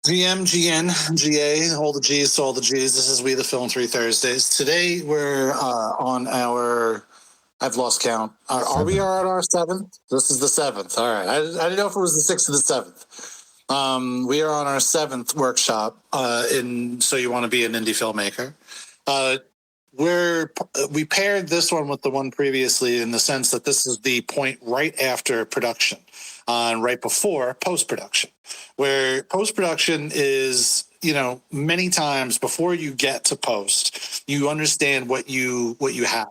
GM, GN, GA, all the G's to all the G's. This is We the Film 3 Thursdays. Today we're on our, I've lost count. Are we Seventh. on our seventh? This is the seventh. All right. I didn't know if it was the sixth or the seventh. We are on our seventh workshop in So You Want to Be an Indie Filmmaker. We paired this one with the one previously in the sense that this is the point right after production and right before post-production, where post-production is, many times before you get to post, you understand what you have.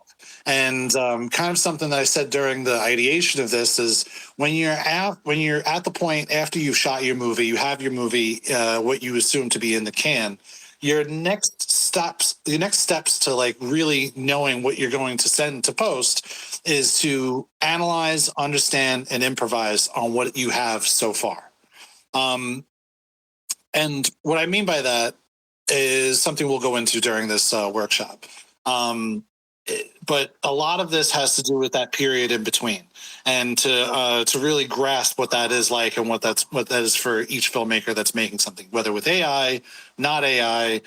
And kind of something that I said during the ideation of this is when you're at the point after you've shot your movie, you have your movie, what you assume to be in the can. Your next steps to like really knowing what you're going to send to post is to analyze, understand, and improvise on what you have so far. And what I mean by that is something we'll go into during this workshop. But a lot of this has to do with that period in between, and to really grasp what that is like and what that is for each filmmaker that's making something, whether with AI, not AI,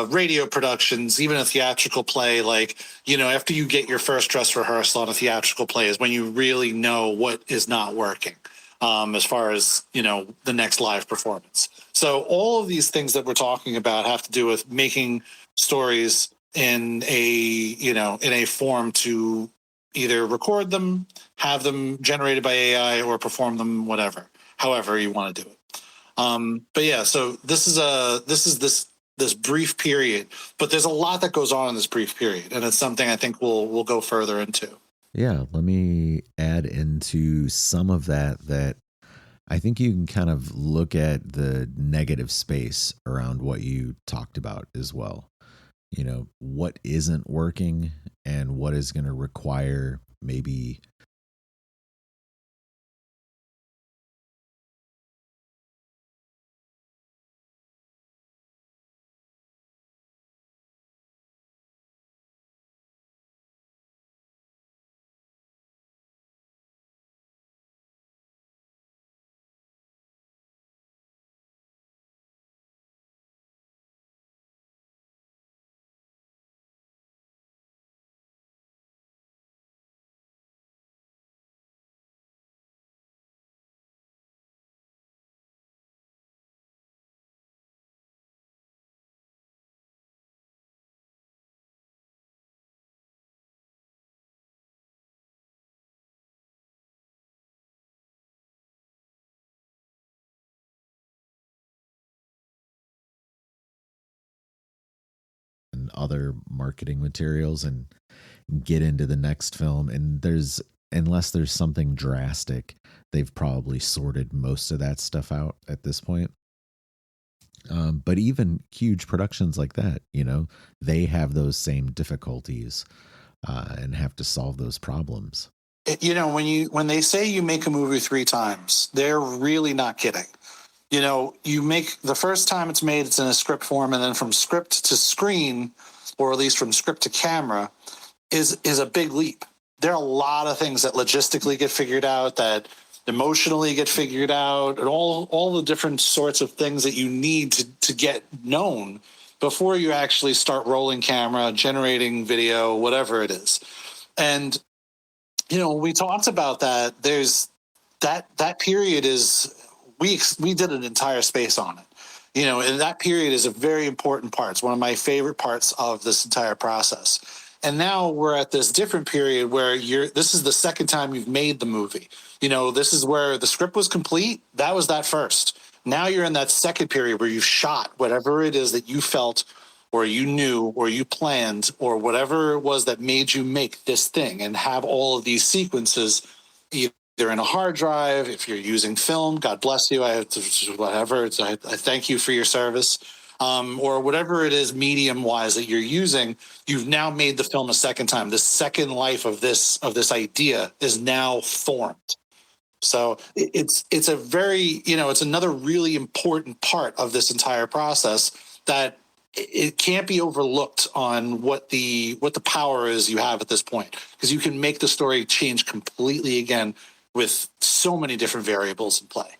radio productions, even a theatrical play. Like, after you get your first dress rehearsal on a theatrical play is when you really know what is not working, as far as the next live performance. So all of these things that we're talking about have to do with making stories in a form to either record them, have them generated by AI, or perform them, however you want to do it. But yeah, so this is this brief period, but there's a lot that goes on in this brief period, and it's something I think we'll go further into. Yeah, let me add into some of that I think you can kind of look at the negative space around what you talked about as well. What isn't working and what is going to require maybe other marketing materials and get into the next film. And unless there's something drastic, they've probably sorted most of that stuff out at this point. But even huge productions like that, they have those same difficulties and have to solve those problems. When they say you make a movie 3 times, they're really not kidding. You make the first time it's made, it's in a script form, and then from script to screen, or at least from script to camera, is a big leap. There are a lot of things that logistically get figured out, that emotionally get figured out, and all the different sorts of things that you need to get known before you actually start rolling camera, generating video, whatever it is. And we talked about that. There's that period is we did an entire space on it. And that period is a very important part. It's one of my favorite parts of this entire process. And now we're at this different period where this is the second time you've made the movie. This is where the script was complete. That was that first. Now you're in that second period where you've shot whatever it is that you felt or you knew or you planned or whatever it was that made you make this thing, and have all of these sequences either in a hard drive. If you're using film, God bless you. I thank you for your service. Or whatever it is medium wise that you're using, you've now made the film a second time. The second life of this idea is now formed. So it's a very, it's another really important part of this entire process that it can't be overlooked on what the power is you have at this point, because you can make the story change completely again with so many different variables in play.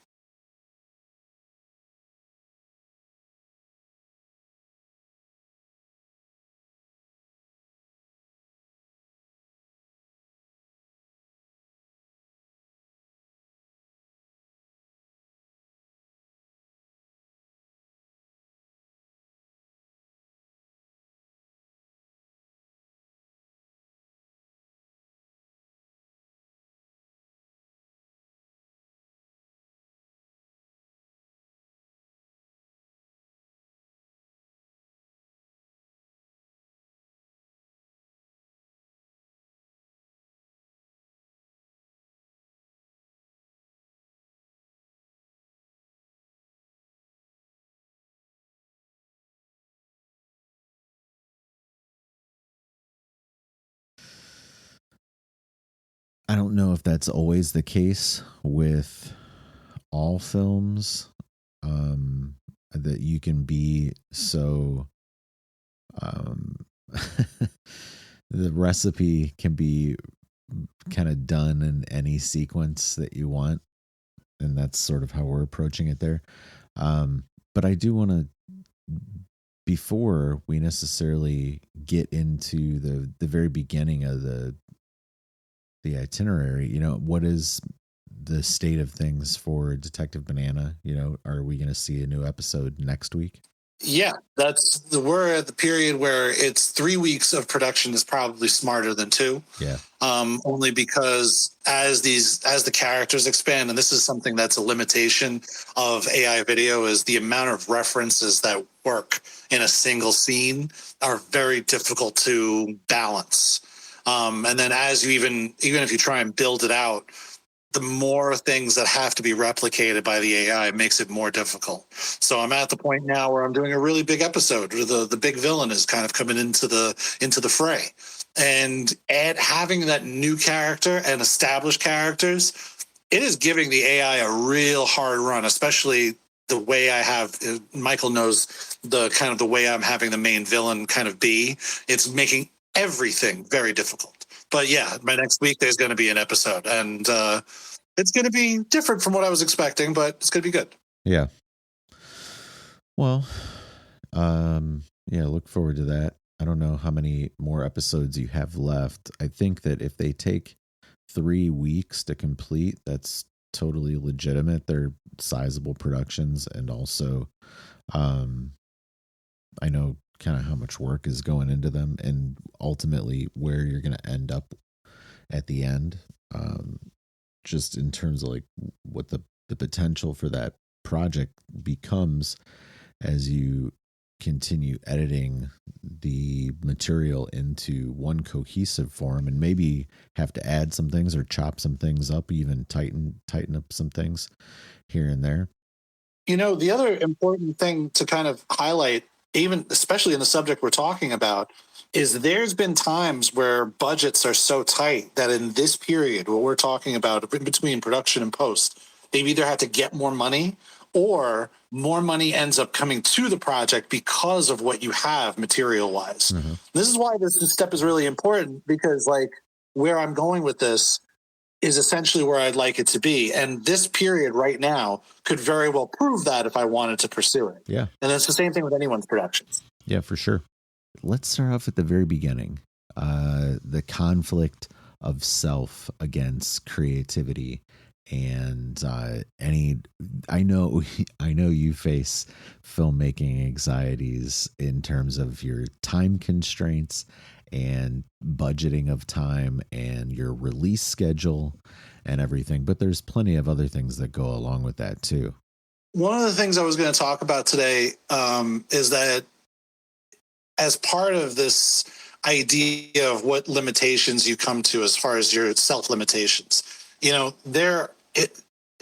don't know if that's always the case with all films, that you can be so the recipe can be kind of done in any sequence that you want, and that's sort of how we're approaching it there. But I do want to, before we necessarily get into the very beginning of the itinerary, what is the state of things for Detective Banana? Are we going to see a new episode next week? Yeah, we're at the period where it's 3 weeks of production is probably smarter than 2. Yeah. Only because as the characters expand, and this is something that's a limitation of AI video, is the amount of references that work in a single scene are very difficult to balance. And then as you even if you try and build it out, the more things that have to be replicated by the AI makes it more difficult. So I'm at the point now where I'm doing a really big episode where the big villain is kind of coming into the fray. And having that new character and established characters, it is giving the AI a real hard run, especially the way I have, Michael knows the way I'm having the main villain kind of be. It's making everything very difficult. But yeah, by next week, there's going to be an episode, and it's going to be different from what I was expecting, but it's going to be good. Yeah. Well, look forward to that. I don't know how many more episodes you have left. I think that if they take 3 weeks to complete, that's totally legitimate. They're sizable productions, and also, I know kind of how much work is going into them, and ultimately where you're going to end up at the end, just in terms of like what the potential for that project becomes as you continue editing the material into one cohesive form, and maybe have to add some things or chop some things up, even tighten up some things here and there. The other important thing to kind of highlight, even especially in the subject we're talking about, is there's been times where budgets are so tight that in this period, what we're talking about in between production and post, they've either had to get more money, or more money ends up coming to the project because of what you have material wise. Mm-hmm. This is why this step is really important, because like where I'm going with this is essentially where I'd like it to be. And this period right now could very well prove that if I wanted to pursue it. Yeah. And it's the same thing with anyone's productions. Yeah, for sure. Let's start off at the very beginning. The conflict of self against creativity. And I know you face filmmaking anxieties in terms of your time constraints and budgeting of time and your release schedule and everything, but there's plenty of other things that go along with that too. One of the things I was going to talk about today is that as part of this idea of what limitations you come to as far as your self limitations,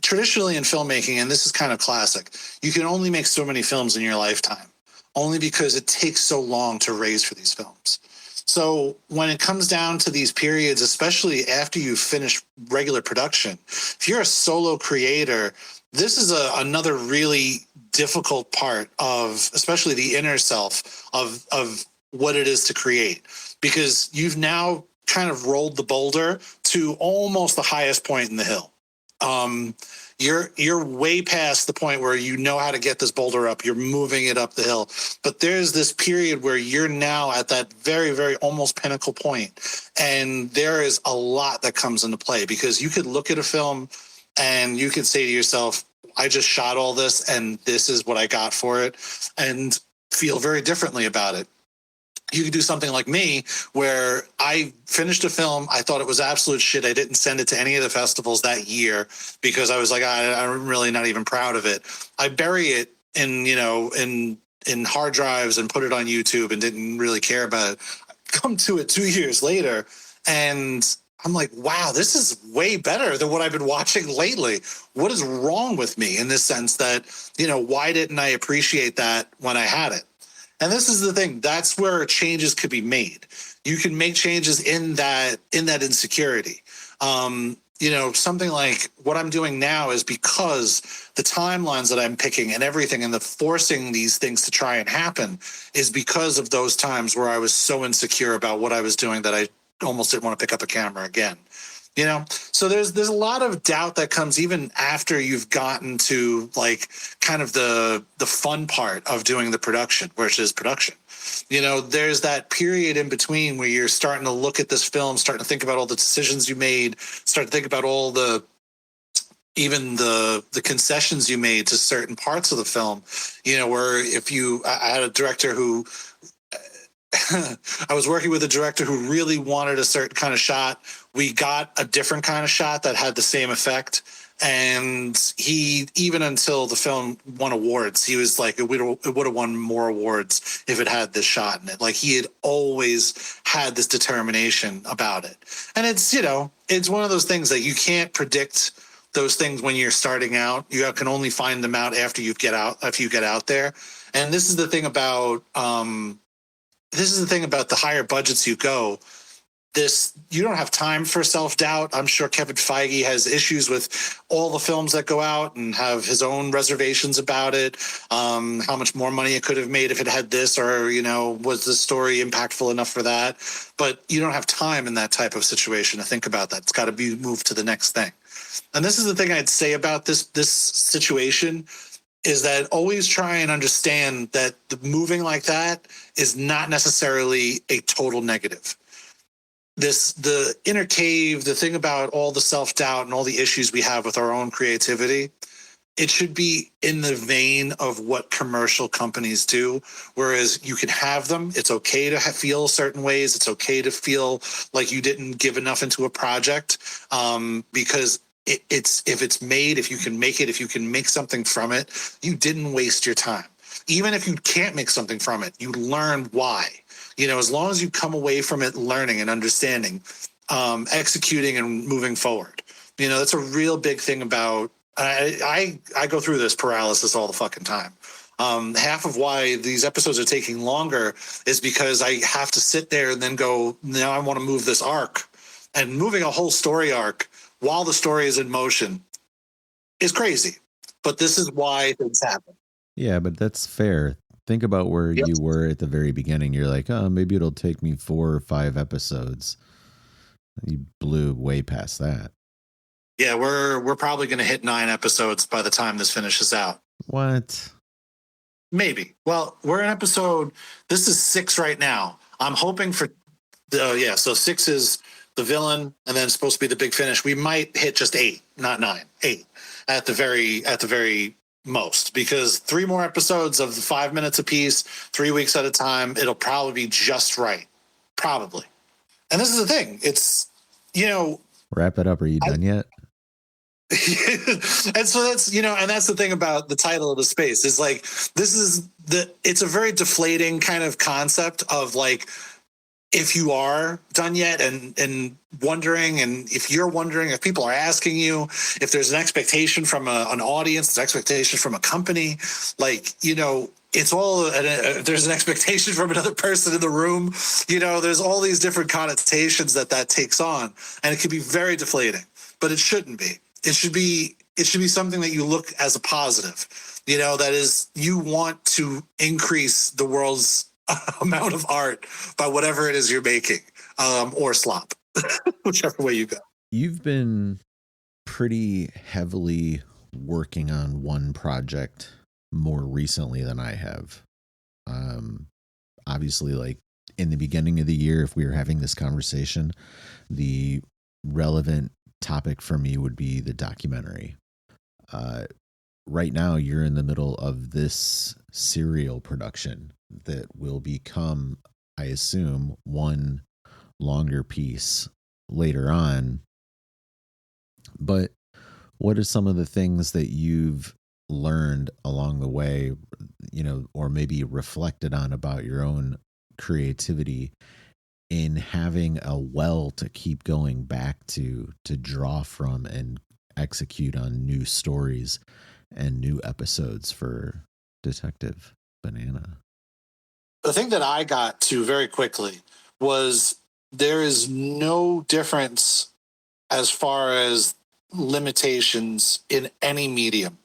traditionally in filmmaking, and this is kind of classic, you can only make so many films in your lifetime, only because it takes so long to raise for these films. So when it comes down to these periods, especially after you finish regular production, if you're a solo creator, this is another really difficult part of, especially the inner self of what it is to create, because you've now kind of rolled the boulder to almost the highest point in the hill. You're way past the point where you know how to get this boulder up. You're moving it up the hill. But there's this period where you're now at that very, very almost pinnacle point. And there is a lot that comes into play, because you could look at a film and you could say to yourself, I just shot all this and this is what I got for it, and feel very differently about it. You could do something like me, where I finished a film. I thought it was absolute shit. I didn't send it to any of the festivals that year because I was like, I'm really not even proud of it. I bury it in hard drives and put it on YouTube and didn't really care about it. I come to it 2 years later and I'm like, wow, this is way better than what I've been watching lately. What is wrong with me in this sense that, why didn't I appreciate that when I had it? And this is the thing. That's where changes could be made. You can make changes in that insecurity. Something like what I'm doing now is because the timelines that I'm picking and everything and the forcing these things to try and happen is because of those times where I was so insecure about what I was doing that I almost didn't want to pick up a camera again. So there's a lot of doubt that comes even after you've gotten to like kind of the fun part of doing the production, which is production. There's that period in between where you're starting to look at this film, starting to think about all the decisions you made, start to think about all the concessions you made to certain parts of the film. Where I had a director who I was working with a director who really wanted a certain kind of shot. We got a different kind of shot that had the same effect. And he, even until the film won awards, he was like, it would have won more awards if it had this shot in it. Like he had always had this determination about it. And it's one of those things that you can't predict those things when you're starting out. You can only find them out after you get out there. And this is the thing about, the higher budgets you go, you don't have time for self-doubt. I'm sure Kevin Feige has issues with all the films that go out and have his own reservations about it. How much more money it could have made if it had this, or, was the story impactful enough for that? But you don't have time in that type of situation to think about that. It's got to be moved to the next thing. And this is the thing I'd say about this situation is that always try and understand that the moving like that is not necessarily a total negative. The inner cave, the thing about all the self-doubt and all the issues we have with our own creativity, it should be in the vein of what commercial companies do. Whereas you can have them. It's okay to feel certain ways. It's okay to feel like you didn't give enough into a project, because if it's made, if you can make it, if you can make something from it, you didn't waste your time. Even if you can't make something from it, you learn why. As long as you come away from it learning and understanding, executing and moving forward. That's a real big thing about, I go through this paralysis all the fucking time. Half of why these episodes are taking longer is because I have to sit there and then go, now I want to move this arc. And moving a whole story arc while the story is in motion is crazy. But this is why things happen. Yeah, but that's fair. Think about where you were at the very beginning. You're like, oh, maybe it'll take me 4 or 5 episodes. You blew way past that. Yeah, we're probably going to hit 9 episodes by the time this finishes out. What? Maybe. Well, we're in episode, this is 6 right now. I'm hoping for, so 6 is the villain, and then it's supposed to be the big finish. We might hit just 8, not 9, 8 at the very most, because 3 more episodes of the 5 minutes apiece, 3 weeks at a time, it'll probably be just right. Probably. And this is the thing. It's, wrap it up. Are you done yet? And so that's, and that's the thing about the title of the space is like, it's a very deflating kind of concept of like, if you are done yet and wondering, and if you're wondering, if people are asking you, if there's an expectation from an audience, an expectation from a company, like, it's all, there's an expectation from another person in the room, there's all these different connotations that takes on, and it can be very deflating, but it shouldn't be. It should be something that you look as a positive, that is, you want to increase the world's amount of art by whatever it is you're making, or slop, whichever way you go. You've been pretty heavily working on one project more recently than I have. Obviously, like in the beginning of the year, if we were having this conversation, the relevant topic for me would be the documentary. Right now, you're in the middle of this serial production that will become, I assume, one longer piece later on. But what are some of the things that you've learned along the way, or maybe reflected on about your own creativity in having a well to keep going back to draw from and execute on new stories and new episodes for Detective Banana? The thing that I got to very quickly was there is no difference as far as limitations in any medium.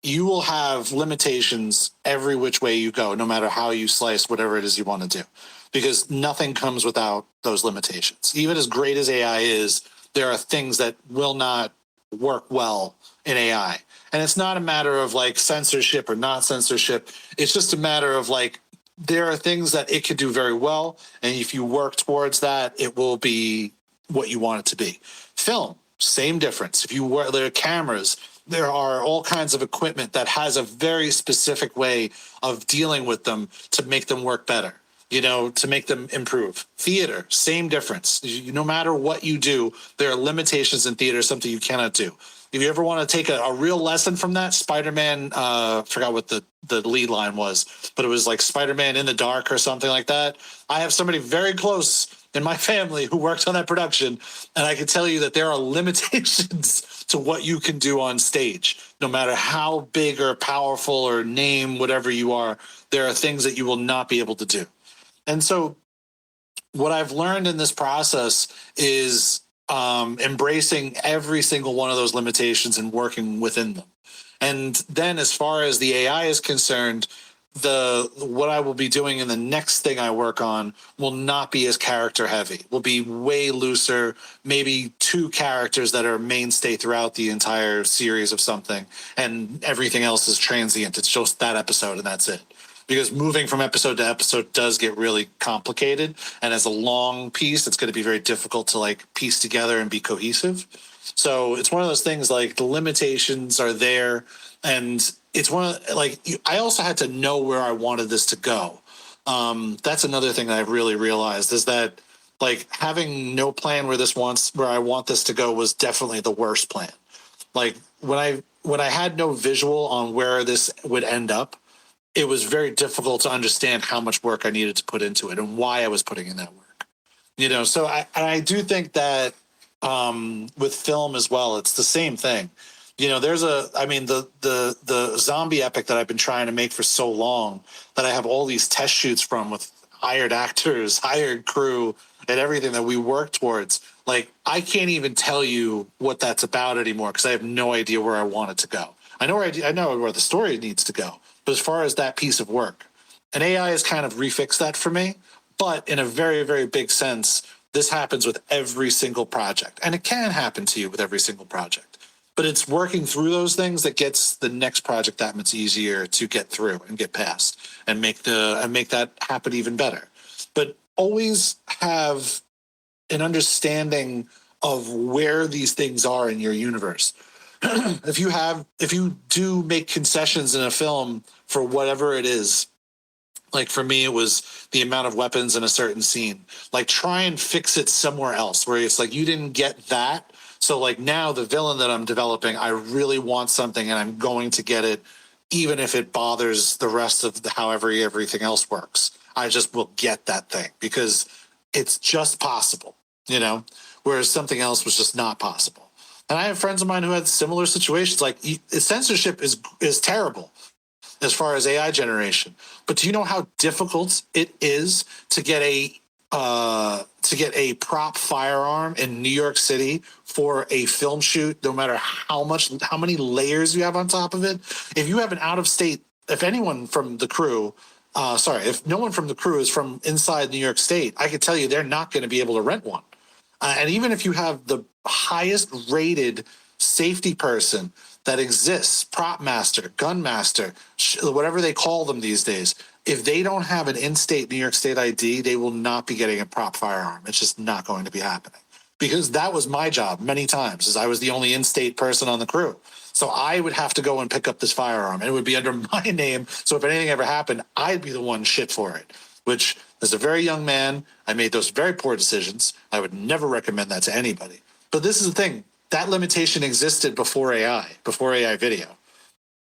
You will have limitations every which way you go, no matter how you slice whatever it is you want to do, because nothing comes without those limitations. Even as great as AI is, there are things that will not work well in AI. And it's not a matter of like censorship or not censorship. It's just a matter of like, there are things that it could do very well. And if you work towards that, it will be what you want it to be. Film, same difference. If you wear their cameras, there are all kinds of equipment that has a very specific way of dealing with them to make them work better, to make them improve. Theater, same difference. No matter what you do, there are limitations in theater, something you cannot do. If you ever want to take a real lesson from that, Spider-Man, forgot what the lead line was, but it was like Spider-Man in the Dark or something like that. I have somebody very close in my family who worked on that production, and I can tell you that there are limitations to what you can do on stage. No matter how big or powerful or name whatever you are, there are things that you will not be able to do. And so what I've learned in this process is embracing every single one of those limitations and working within them. And then as far as the AI is concerned, what I will be doing in the next thing I work on will not be as character heavy. Will be way looser, maybe 2 characters that are mainstay throughout the entire series of something, and everything else is transient. It's just that episode and that's it. Because moving from episode to episode does get really complicated, and as a long piece, it's going to be very difficult to like piece together and be cohesive. So it's one of those things, like the limitations are there, and it's I also had to know where I wanted this to go. That's another thing that I've really realized, is that like having no plan where I want this to go was definitely the worst plan. Like when I had no visual on where this would end up, it was very difficult to understand how much work I needed to put into it and why I was putting in that work. So I do think that with film as well, it's the same thing. There's the zombie epic that I've been trying to make for so long, that I have all these test shoots from with hired actors, hired crew, and everything that we work towards. Like, I can't even tell you what that's about anymore, because I have no idea where I want it to go. I know where the story needs to go. But as far as that piece of work, and AI has kind of refixed that for me, but in a very, very big sense, this happens with every single project. And it can happen to you with every single project. But it's working through those things that gets the next project that much easier to get through and get past and make that happen even better. But always have an understanding of where these things are in your universe. If you do make concessions in a film for whatever it is, like for me, it was the amount of weapons in a certain scene, like try and fix it somewhere else where it's like, you didn't get that. So like now the villain that I'm developing, I really want something and I'm going to get it, even if it bothers the rest of however everything else works. I just will get that thing because it's just possible, whereas something else was just not possible. And I have friends of mine who had similar situations. Like, censorship is terrible as far as AI generation. But do you know how difficult it is to get a prop firearm in New York City for a film shoot, no matter how many layers you have on top of it? If you have an out-of-state, if anyone from the crew, if no one from the crew is from inside New York State, I can tell you they're not going to be able to rent one. And even if you have the highest rated safety person that exists, prop master, gun master, whatever they call them these days, if they don't have an in-state New York State ID, they will not be getting a prop firearm. It's just not going to be happening. Because that was my job many times, as I was the only in-state person on the crew. So I would have to go and pick up this firearm, and it would be under my name. So if anything ever happened, I'd be the one shit for it, which as a very young man, I made those very poor decisions. I would never recommend that to anybody. But this is the thing. That limitation existed before AI video.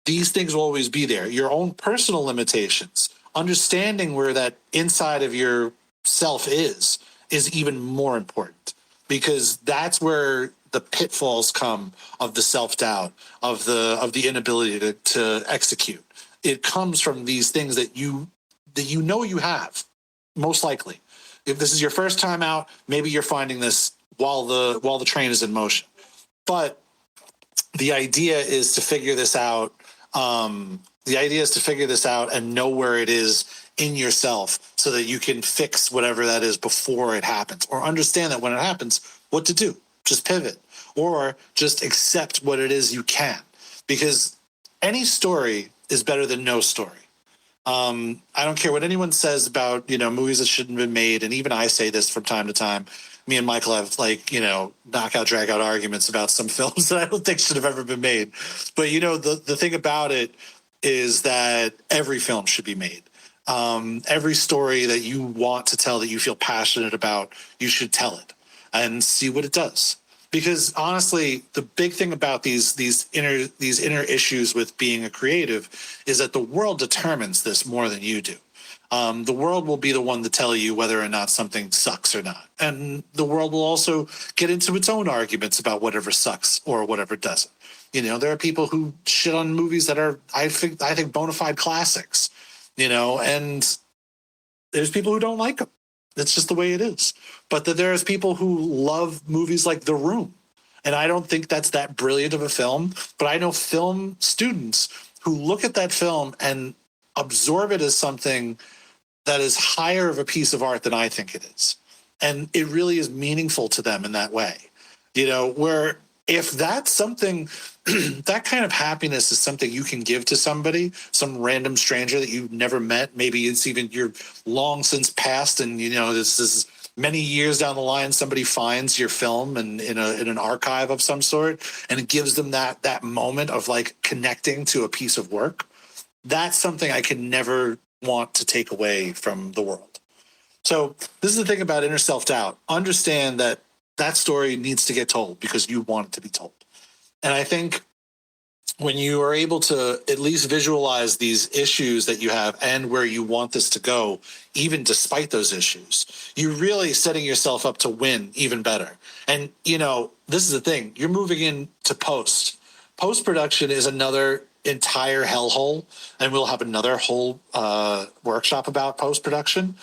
These things will always be there. Your own personal limitations, understanding where that inside of your self is even more important, because that's where the pitfalls come of the self-doubt, of the inability to execute. It comes from these things that you have, most likely. If this is your first time out, maybe you're finding this while the train is in motion. But the idea is to figure this out. The idea is to figure this out and know where it is in yourself so that you can fix whatever that is before it happens, or understand that when it happens, what to do. Just pivot, or just accept what it is you can, because any story is better than no story. I don't care what anyone says about, movies that shouldn't have been made. And even I say this from time to time. Me and Michael have knockout, drag out arguments about some films that I don't think should have ever been made. But, the thing about it is that every film should be made. Every story that you want to tell, that you feel passionate about, you should tell it and see what it does. Because honestly, the big thing about these inner issues with being a creative is that the world determines this more than you do. The world will be the one to tell you whether or not something sucks or not, and the world will also get into its own arguments about whatever sucks or whatever doesn't. There are people who shit on movies that are, I think bona fide classics. And there's people who don't like them. That's just the way it is. But there's people who love movies like The Room. And I don't think that's that brilliant of a film. But I know film students who look at that film and absorb it as something that is higher of a piece of art than I think it is. And it really is meaningful to them in that way. Where if that's something, that kind of happiness is something you can give to somebody, some random stranger that you've never met. Maybe it's even you're long since passed, and this is many years down the line, somebody finds your film and in an archive of some sort, and it gives them that moment of like connecting to a piece of work. That's something I can never want to take away from the world. So this is the thing about inner self-doubt. Understand that story needs to get told because you want it to be told. And I think when you are able to at least visualize these issues that you have and where you want this to go, even despite those issues, you're really setting yourself up to win even better. And, this is the thing. You're moving into post. Post-production is another entire hellhole, and we'll have another whole workshop about post-production.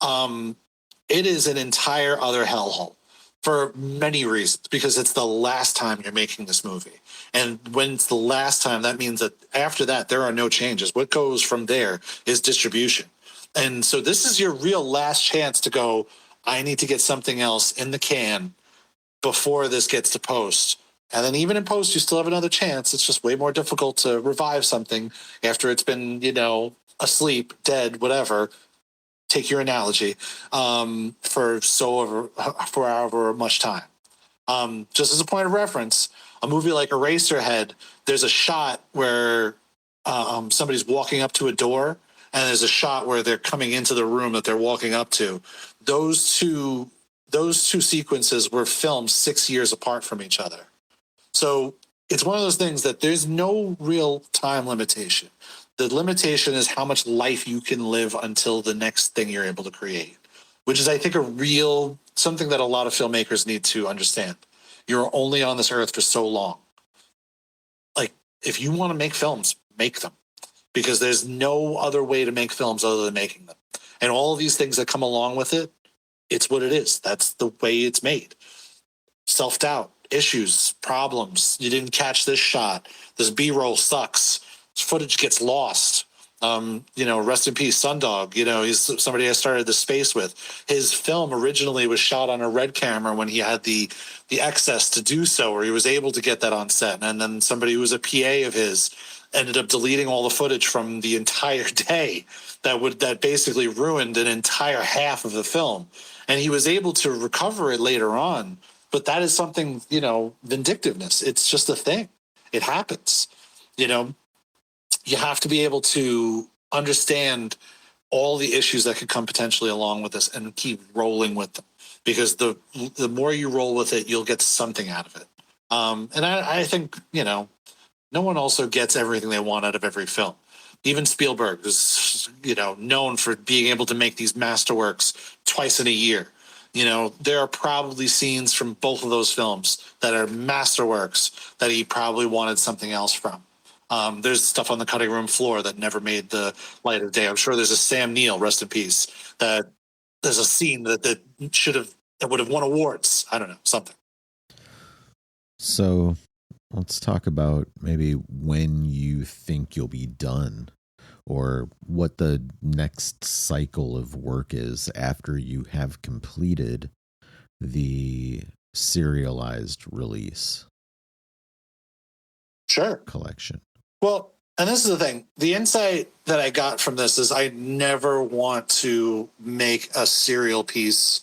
It is an entire other hellhole for many reasons, because it's the last time you're making this movie. And when it's the last time, that means that after that, there are no changes. What goes from there is distribution. And so this is your real last chance to go, I need to get something else in the can before this gets to post. And then even in post, you still have another chance. It's just way more difficult to revive something after it's been, asleep, dead, whatever. Take your analogy, for however much time. Just as a point of reference, a movie like Eraserhead, there's a shot where somebody's walking up to a door, and there's a shot where they're coming into the room that they're walking up to. Those two sequences were filmed 6 years apart from each other. So it's one of those things that there's no real time limitation. The limitation is how much life you can live until the next thing you're able to create, which is, I think, something that a lot of filmmakers need to understand. You're only on this earth for so long. Like, if you want to make films, make them, because there's no other way to make films other than making them. And all of these things that come along with it, it's what it is. That's the way it's made. Self-doubt, issues, problems. You didn't catch this shot. This B-roll sucks. Footage gets lost. Rest in peace, Sundog. He's somebody I started the space with. His film originally was shot on a red camera when he had the access to do so, or he was able to get that on set. And then somebody who was a PA of his ended up deleting all the footage from the entire day that basically ruined an entire half of the film. And he was able to recover it later on. But that is something, vindictiveness. It's just a thing. It happens. You have to be able to understand all the issues that could come potentially along with this and keep rolling with them, because the more you roll with it, you'll get something out of it. And I think, no one also gets everything they want out of every film. Even Spielberg is, known for being able to make these masterworks twice in a year. There are probably scenes from both of those films that are masterworks that he probably wanted something else from. There's stuff on the cutting room floor that never made the light of day. I'm sure there's a Sam Neill, rest in peace, that there's a scene that should have It would have won awards. I don't know, something. So let's talk about maybe when you think you'll be done, or what the next cycle of work is after you have completed the serialized release Sure. collection. Well, and this is the thing. The insight that I got from this is I never want to make a serial piece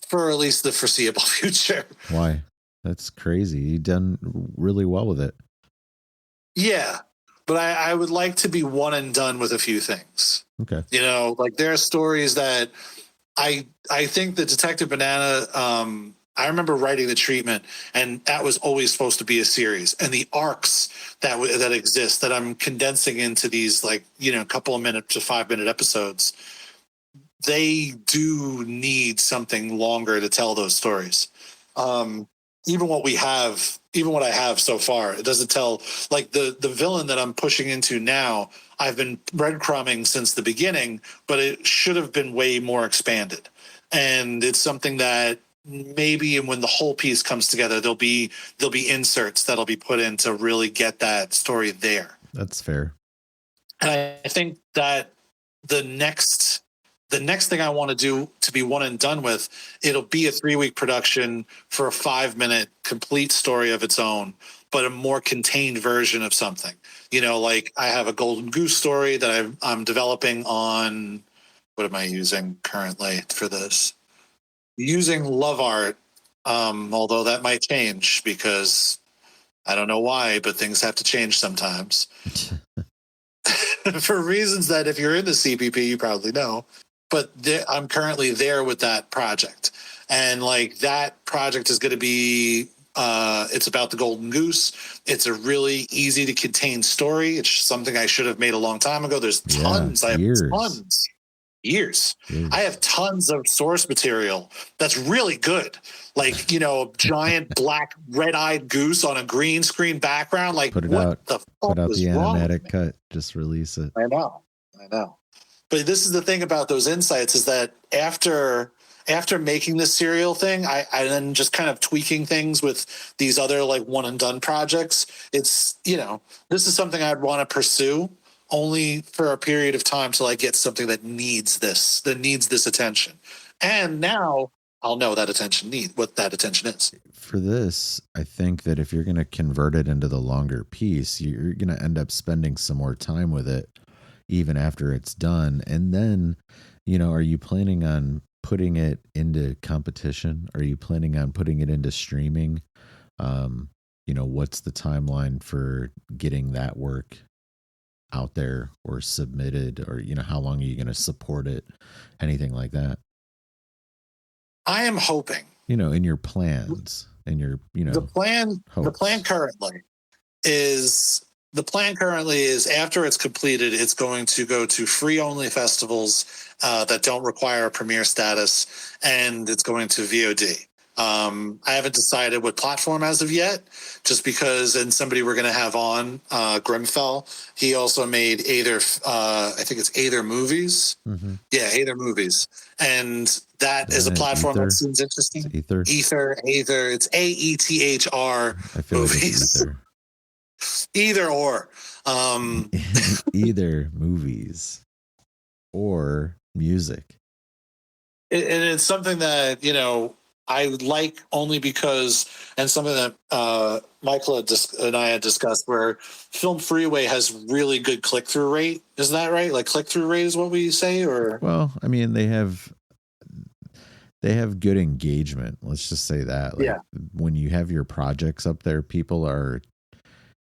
for at least the foreseeable future. Why? That's crazy. You've done really well with it. Yeah. But I would like to be one and done with a few things. Okay. You know, like there are stories that I think the Detective Banana, I remember writing the treatment, and that was always supposed to be a series. And the arcs that exist that I'm condensing into these, like, you know, couple of minute to 5 minute episodes, they do need something longer to tell those stories. Even what I have so far, it doesn't tell, like the villain that I'm pushing into now. I've been breadcrumbing since the beginning, but it should have been way more expanded. And it's something that maybe when the whole piece comes together, there'll be inserts that'll be put in to really get that story there. That's fair. And I think that the next thing I want to do to be one and done with, it'll be a 3-week production for a 5-minute complete story of its own, but a more contained version of something. You know, like I have a Golden Goose story that I'm developing on. What am I using currently for this? Using Love Art, although that might change because I don't know why, but things have to change sometimes. For reasons that if you're in the CPP, you probably know. But I'm currently there with that project. And like that project is going to be, it's about the Golden Goose. It's a really easy to contain story. It's something I should have made a long time ago. There's tons. I have tons. Years. I have tons of source material that's really good. Like, you know, a giant black red-eyed goose on a green screen background. Like, put it what out. the fuck Put out was the wrong animatic cut. Just release it. I know. But this is the thing about those insights is that after making this serial thing, I then just kind of tweaking things with these other like one and done projects. It's, you know, this is something I'd want to pursue only for a period of time till I get something that needs this attention. And now I'll know what that attention is. For this, I think that if you're going to convert it into the longer piece, you're going to end up spending some more time with it even after it's done. And then, you know, are you planning on putting it into competition? Are you planning on putting it into streaming? You know, what's the timeline for getting that work out there or submitted, or, you know, how long are you going to support it? Anything like that? I am hoping, you know, in your plans and your, you know, the plan currently is after it's completed, it's going to go to free only festivals that don't require a premiere status, and it's going to VOD. I haven't decided what platform as of yet, just because, and somebody we're going to have on, Grimfell, he also made I think it's Aether Movies. Mm-hmm. Yeah, Aether Movies. And that is a platform that seems interesting. Aether. It's AETHR Movies. Like Either or. Either movies or music. And it's something that, you know, I would like only because, and something that Michael and I had discussed, where Film Freeway has really good click-through rate. Isn't that right? Like click-through rate is what we say, or? Well, I mean, they have good engagement. Let's just say that. Like, when you have your projects up there, people are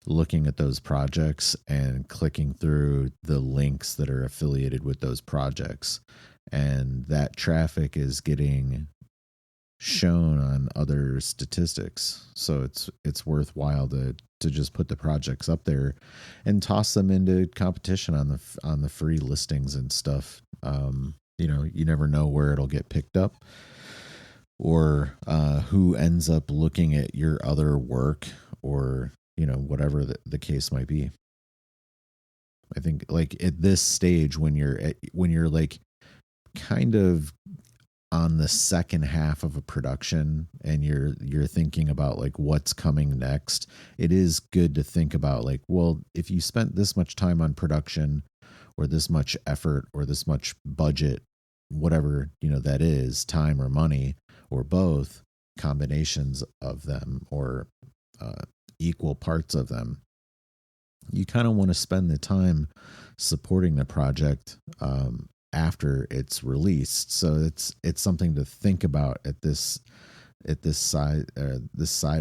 looking at those projects and clicking through the links that are affiliated with those projects. And that traffic is getting shown on other statistics, so it's worthwhile to just put the projects up there and toss them into competition on the free listings and stuff. You know, you never know where it'll get picked up, or who ends up looking at your other work, or, you know, whatever the case might be. I think, like, at this stage, when you're like kind of on the second half of a production and you're thinking about like what's coming next, it is good to think about like, well, if you spent this much time on production or this much effort or this much budget, whatever, that is, time or money or both, combinations of them or uh, equal parts of them, you kind of want to spend the time supporting the project after it's released. So it's something to think about at this side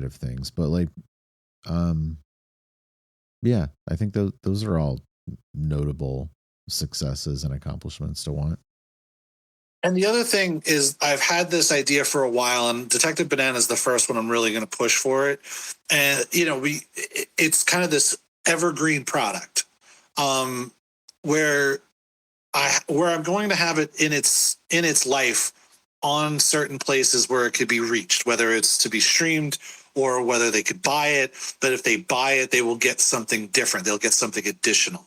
of things. But like, um, yeah, I think those are all notable successes and accomplishments to want. And the other thing is, I've had this idea for a while, and Detective Banana is the first one I'm really going to push for it. And it's kind of this evergreen product, um, where I'm going to have it in its life on certain places where it could be reached, whether it's to be streamed or whether they could buy it. But if they buy it, they will get something different. They'll get something additional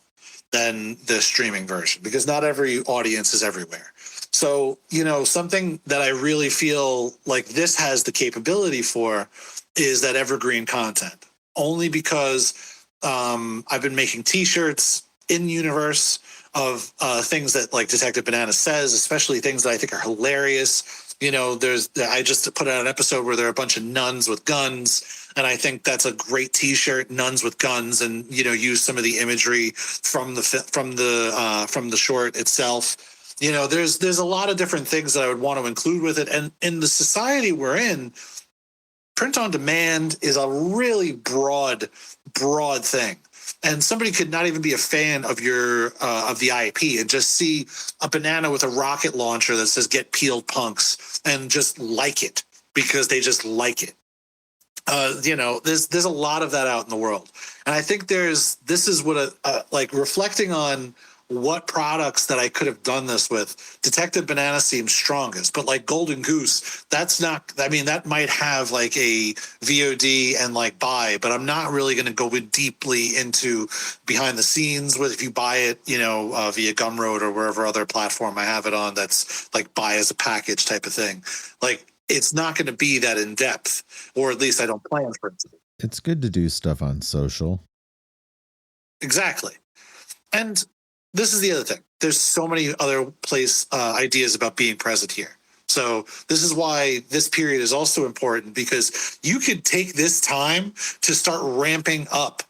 than the streaming version, because not every audience is everywhere. So, something that I really feel like this has the capability for is that evergreen content, only because I've been making t-shirts in universe of things that like Detective Banana says, especially things that I think are hilarious. I just put out an episode where there are a bunch of nuns with guns, and I think that's a great T-shirt, nuns with guns, and use some of the imagery from the short itself. There's a lot of different things that I would want to include with it, and in the society we're in, print on demand is a really broad thing. And somebody could not even be a fan of your of the IP and just see a banana with a rocket launcher that says "Get peeled, punks," and just like it because they just like it. There's a lot of that out in the world, and I think this is what like reflecting on what products that I could have done this with. Detective Banana seems strongest, but like Golden Goose, that's not. I mean, that might have like a VOD and like buy, but I'm not really going to go deeply into behind the scenes with if you buy it, via Gumroad or wherever other platform I have it on. That's like buy as a package type of thing. Like, it's not going to be that in depth, or at least I don't plan for it to be. It's good to do stuff on social. Exactly. And this is the other thing. There's so many other ideas about being present here. So this is why this period is also important, because you could take this time to start ramping up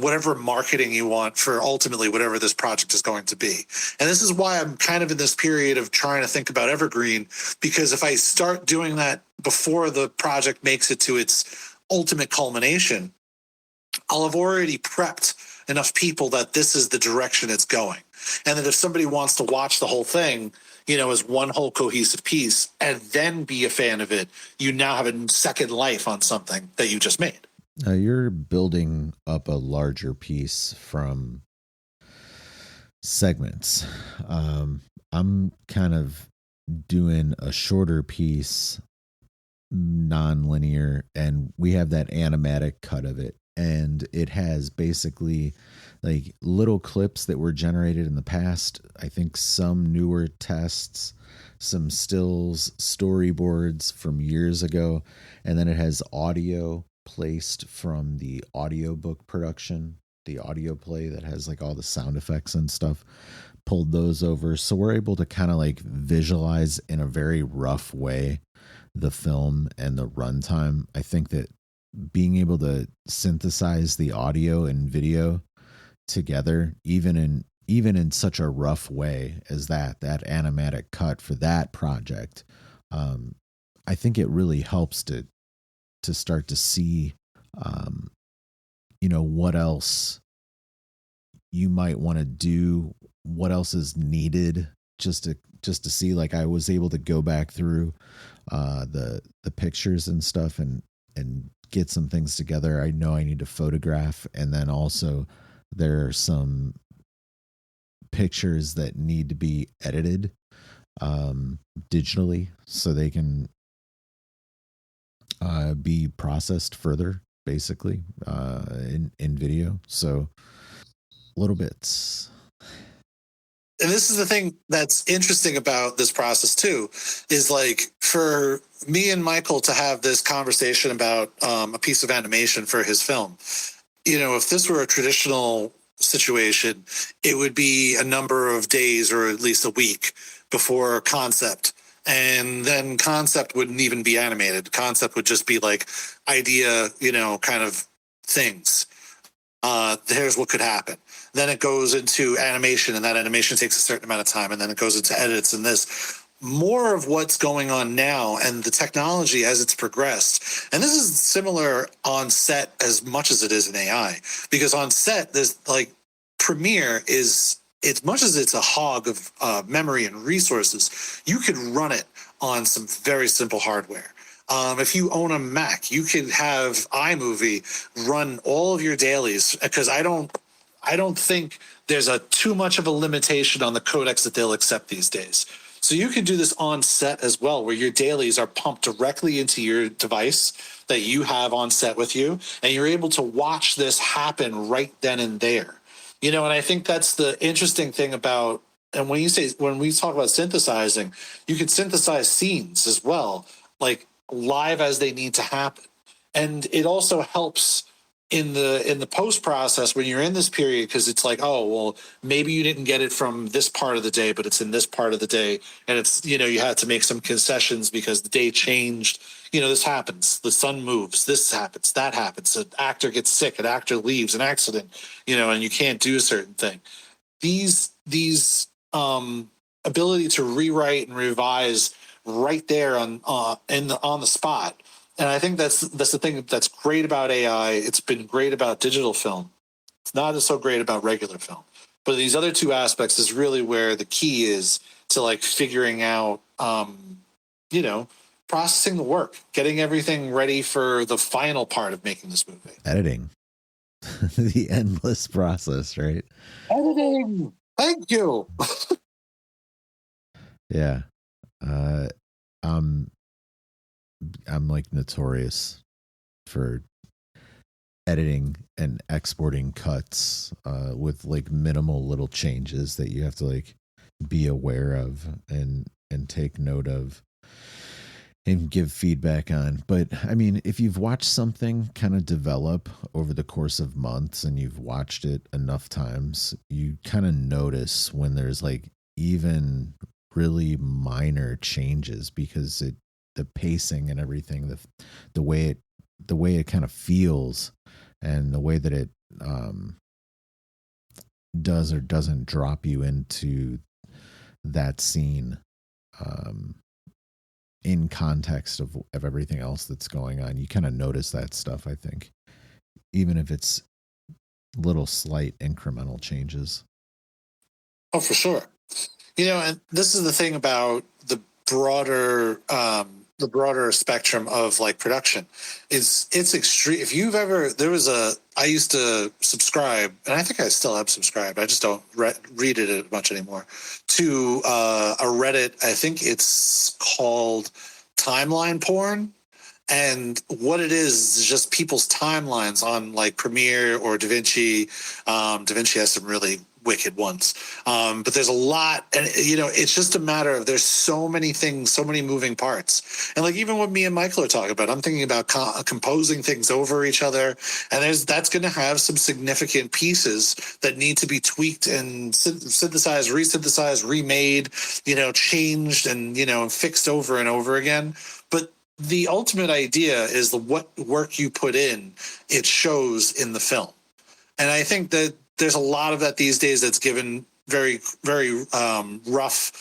whatever marketing you want for ultimately whatever this project is going to be. And this is why I'm kind of in this period of trying to think about evergreen, because if I start doing that before the project makes it to its ultimate culmination, I'll have already prepped enough people that this is the direction it's going. And that if somebody wants to watch the whole thing, as one whole cohesive piece and then be a fan of it, you now have a second life on something that you just made. You're building up a larger piece from segments. I'm kind of doing a shorter piece, non-linear, and we have that animatic cut of it, and it has basically like little clips that were generated in the past. I think some newer tests, some stills, storyboards from years ago, and then it has audio placed from the audiobook production, the audio play that has like all the sound effects and stuff, pulled those over. So we're able to kind of like visualize in a very rough way the film and the runtime. I think that being able to synthesize the audio and video together, even in such a rough way as that animatic cut for that project, I think it really helps to start to see, what else you might want to do, what else is needed, just to see. Like, I was able to go back through the pictures and stuff and get some things together. I know I need to photograph, and then also there are some pictures that need to be edited digitally so they can be processed further, basically, in video. So little bits. and this is the thing that's interesting about this process too, is like for me and Michael to have this conversation about a piece of animation for his film. If this were a traditional situation, it would be a number of days or at least a week before concept. And then concept wouldn't even be animated. Concept would just be like idea, kind of things. Here's what could happen. Then it goes into animation, and that animation takes a certain amount of time, and then it goes into edits and this. More of what's going on now and the technology as it's progressed. And this is similar on set as much as it is in AI, because on set, there's like Premiere is, as much as it's a hog of memory and resources, you could run it on some very simple hardware. If you own a Mac, you could have iMovie run all of your dailies, because I don't think there's too much of a limitation on the codecs that they'll accept these days. So you can do this on set as well, where your dailies are pumped directly into your device that you have on set with you, and you're able to watch this happen right then and there. And I think that's the interesting thing about, and when we talk about synthesizing, you can synthesize scenes as well, like live as they need to happen. And it also helps in the post process when you're in this period, because it's like, oh well, maybe you didn't get it from this part of the day, but it's in this part of the day, and it's you had to make some concessions because the day changed. This happens, the sun moves, this happens, that happens, an actor gets sick, an actor leaves, an accident, and you can't do a certain thing. These ability to rewrite and revise right there on the spot. And I think that's the thing that's great about AI. It's been great about digital film. It's not so great about regular film. But these other two aspects is really where the key is to like figuring out, processing the work, getting everything ready for the final part of making this movie. Editing. The endless process, right? Editing. Thank you. Yeah. I'm like notorious for editing and exporting cuts with like minimal little changes that you have to like be aware of and take note of and give feedback on. But I mean, if you've watched something kind of develop over the course of months and you've watched it enough times, you kind of notice when there's like even really minor changes, because the pacing and everything, the way it kind of feels, and the way that it does or doesn't drop you into that scene in context of everything else that's going on. You kind of notice that stuff, I think, even if it's little slight incremental changes. Oh, for sure. And this is the thing about the broader spectrum of like production. It's extreme. If you've ever, I used to subscribe, and I think I still have subscribed, I just don't read it much anymore, to a Reddit. I think it's called Timeline Porn. And what it is just people's timelines on like Premiere or DaVinci. DaVinci has some really wicked ones. But there's a lot, and it's just a matter of, there's so many things, so many moving parts. And like even what me and Michael are talking about, I'm thinking about composing things over each other, and that's going to have some significant pieces that need to be tweaked and synthesized, resynthesized, remade, changed, and fixed over and over again. But the ultimate idea is what work you put in, it shows in the film. And I think that there's a lot of that these days that's given very, very rough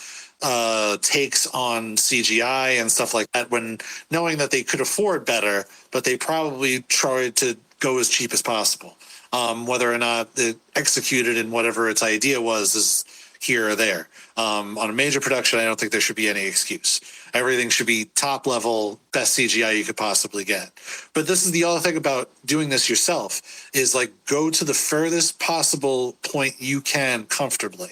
takes on CGI and stuff like that, when knowing that they could afford better, but they probably tried to go as cheap as possible. Whether or not it executed in whatever its idea was is here or there. On a major production, I don't think there should be any excuse. Everything should be top level, best CGI you could possibly get. But this is the other thing about doing this yourself, is like go to the furthest possible point you can comfortably.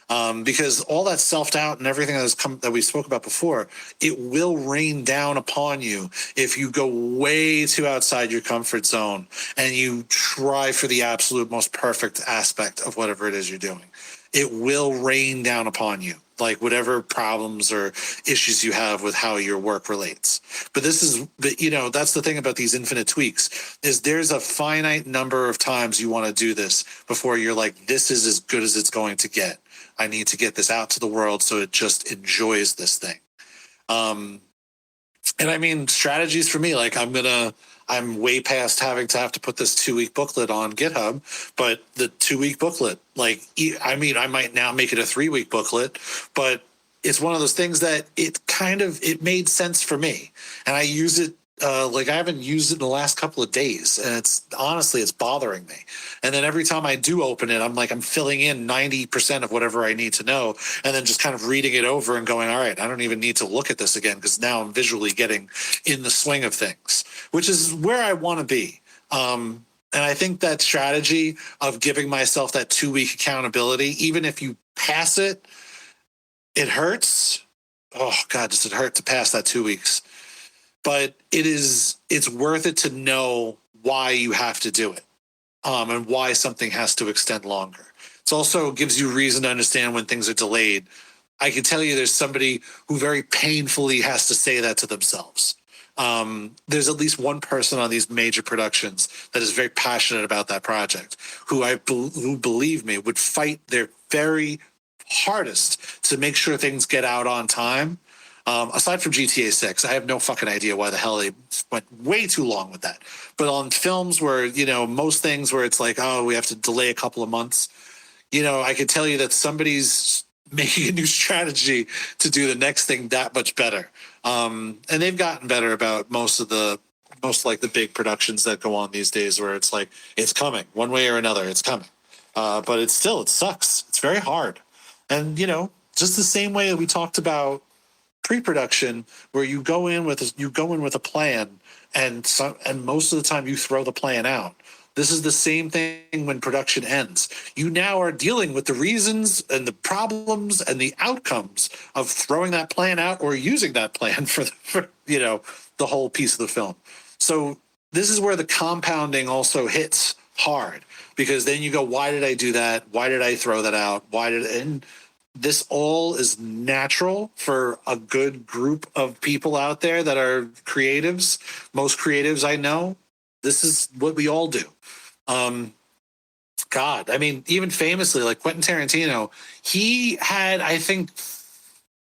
Because all that self-doubt and everything that we spoke about before, it will rain down upon you if you go way too outside your comfort zone and you try for the absolute most perfect aspect of whatever it is you're doing. it will rain down upon you, like whatever problems or issues you have with how your work relates. But that's the thing about these infinite tweaks, is there's a finite number of times you want to do this before you're like, this is as good as it's going to get. I need to get this out to the world so it just enjoys this thing. And I mean, strategies for me, like I'm way past having to have to put this 2-week booklet on GitHub, but the 2-week booklet, like, I mean, I might now make it a 3-week booklet, but it's one of those things that it made sense for me. And I use it, like I haven't used it in the last couple of days, and it's bothering me. And then every time I do open it, I'm filling in 90% of whatever I need to know, and then just kind of reading it over and going, all right, I don't even need to look at this again, because now I'm visually getting in the swing of things, which is where I want to be. And I think that strategy of giving myself that 2-week accountability, even if you pass it, it hurts. Oh God, does it hurt to pass that 2 weeks? But it's worth it to know why you have to do it, and why something has to extend longer. It also gives you reason to understand when things are delayed. I can tell you there's somebody who very painfully has to say that to themselves. There's at least one person on these major productions that is very passionate about that project, who believe me, would fight their very hardest to make sure things get out on time. Aside from GTA 6, I have no fucking idea why the hell they went way too long with that. But on films where, most things where it's like, oh, we have to delay a couple of months, I can tell you that somebody's making a new strategy to do the next thing that much better. And they've gotten better about most like the big productions that go on these days, where it's like, it's coming one way or another, it's coming. But it sucks. It's very hard. And, just the same way that we talked about pre-production, where you go in with a plan, and most of the time you throw the plan out. This is the same thing when production ends. You now are dealing with the reasons and the problems and the outcomes of throwing that plan out or using that plan for the whole piece of the film. So this is where the compounding also hits hard, because then you go, why did I do that? Why did I throw that out? And this all is natural for a good group of people out there that are creatives. Most creatives I know, this is what we all do. God, I mean, even famously, like Quentin Tarantino, he had, I think,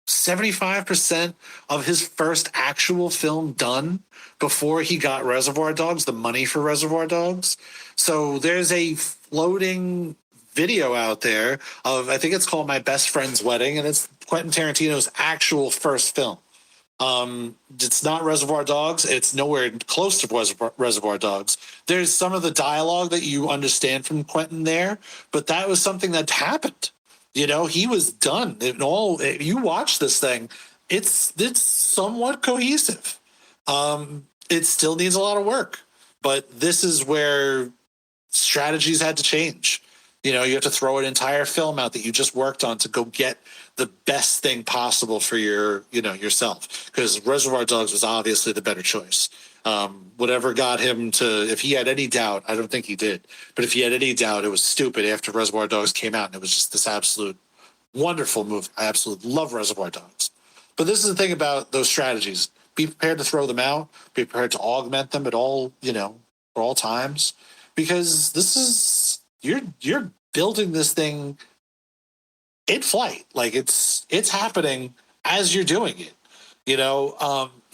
75% of his first actual film done before he got Reservoir Dogs, the money for Reservoir Dogs. So there's a floating video out there of, I think it's called My Best Friend's Wedding, and it's Quentin Tarantino's actual first film. It's not Reservoir Dogs. It's nowhere close to Reservoir Dogs. There's some of the dialogue that you understand from Quentin there, but that was something that happened. He was done. You watch this thing, it's somewhat cohesive. It still needs a lot of work, but this is where strategies had to change. You have to throw an entire film out that you just worked on to go get the best thing possible for yourself. Because Reservoir Dogs was obviously the better choice. Whatever got him to, if he had any doubt, I don't think he did, but if he had any doubt, it was stupid after Reservoir Dogs came out, and it was just this absolute wonderful movie. I absolutely love Reservoir Dogs. But this is the thing about those strategies. Be prepared to throw them out. Be prepared to augment them at all, for all times. Because this is, you're building this thing in flight. Like it's happening as you're doing it.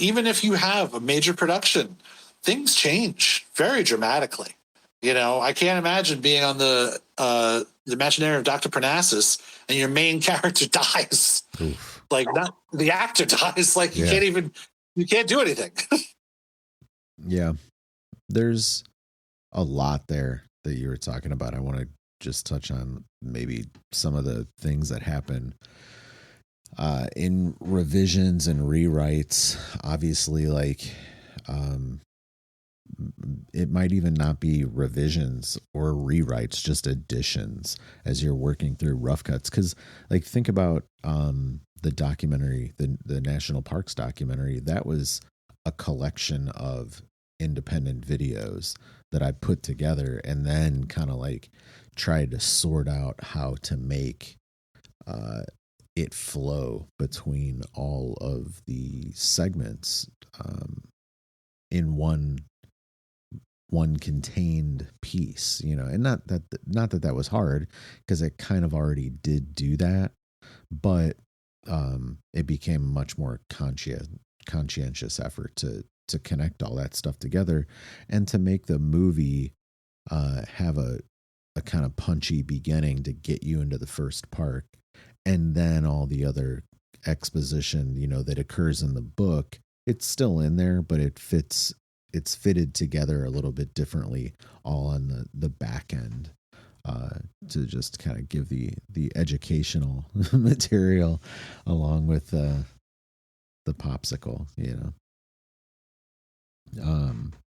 Even if you have a major production, things change very dramatically. I can't imagine being on the Imaginary of Dr. Parnassus and your main character dies. Oof. Like, not the actor dies. Like, you can't do anything. Yeah. There's a lot there that you were talking about. I want to just touch on maybe some of the things that happen in revisions and rewrites. Obviously, like, it might even not be revisions or rewrites, just additions as you're working through rough cuts. Because, like, think about the documentary, the National Parks documentary. That was a collection of independent videos that I put together, and then kind of like tried to sort out how to make uh, it flow between all of the segments in one contained piece, you know. And not that was hard, because it kind of already did do that, but it became a much more conscientious effort to connect all that stuff together, and to make the movie have a kind of punchy beginning to get you into the first part, and then all the other exposition, you know, that occurs in the book, it's still in there, but it's fitted together a little bit differently, all on the back end, to just kind of give the educational material along with the popsicle, you know.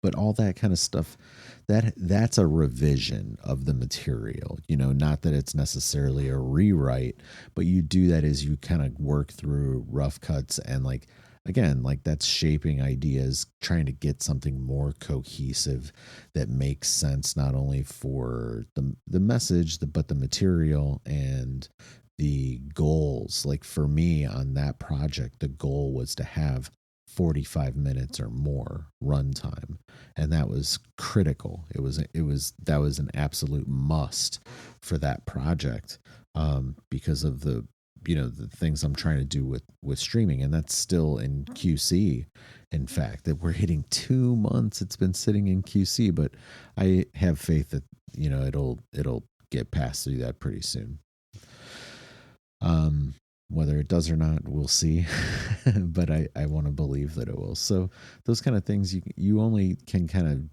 But all that kind of stuff, that's a revision of the material, you know. Not that it's necessarily a rewrite, but you do that as you kind of work through rough cuts, and like, again, like, that's shaping ideas, trying to get something more cohesive that makes sense, not only for the message, but the material and the goals. Like, for me on that project, the goal was to have 45 minutes or more runtime, and that was critical. That was an absolute must for that project, because of the, you know, the things I'm trying to do with streaming. And that's still in QC. In fact, that we're hitting 2 months it's been sitting in QC, but I have faith that, you know, it'll get past through that pretty soon. Whether it does or not, we'll see. But I want to believe that it will. So those kind of things, you only can kind of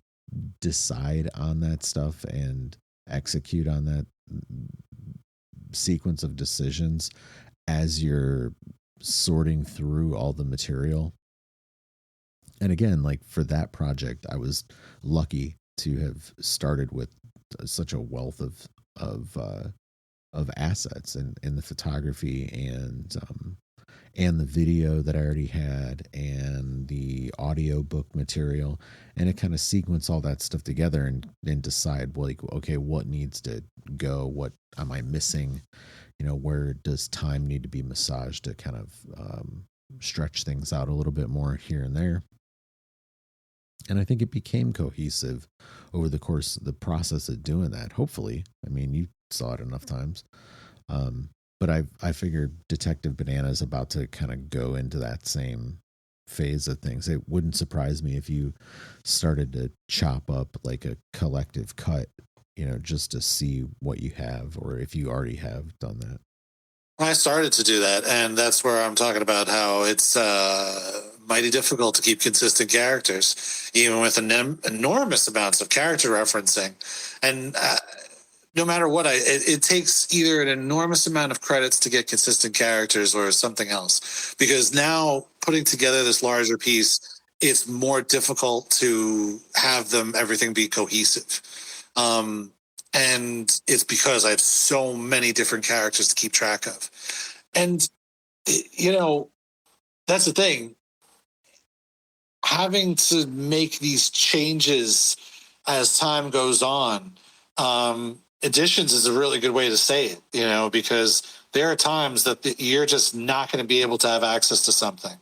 decide on that stuff and execute on that sequence of decisions as you're sorting through all the material. And again, like, for that project, I was lucky to have started with such a wealth of assets, in the photography and the video that I already had, and the audio book material, and it kind of sequence all that stuff together, and decide, like, okay, what needs to go, what am I missing, you know, where does time need to be massaged to kind of stretch things out a little bit more here and there. And I think it became cohesive over the course of the process of doing that. Hopefully, I mean, you saw it enough times. But I figured Detective Banana is about to kind of go into that same phase of things. It wouldn't surprise me if you started to chop up like a collective cut, you know, just to see what you have, or if you already have done that. I started to do that, and that's where I'm talking about how it's mighty difficult to keep consistent characters, even with enormous amounts of character referencing. And no matter what, it takes either an enormous amount of credits to get consistent characters or something else. Because now, putting together this larger piece, it's more difficult to have everything be cohesive. And it's because I have so many different characters to keep track of. And, you know, that's the thing. Having to make these changes as time goes on, editions is a really good way to say it, you know, because there are times that you're just not going to be able to have access to something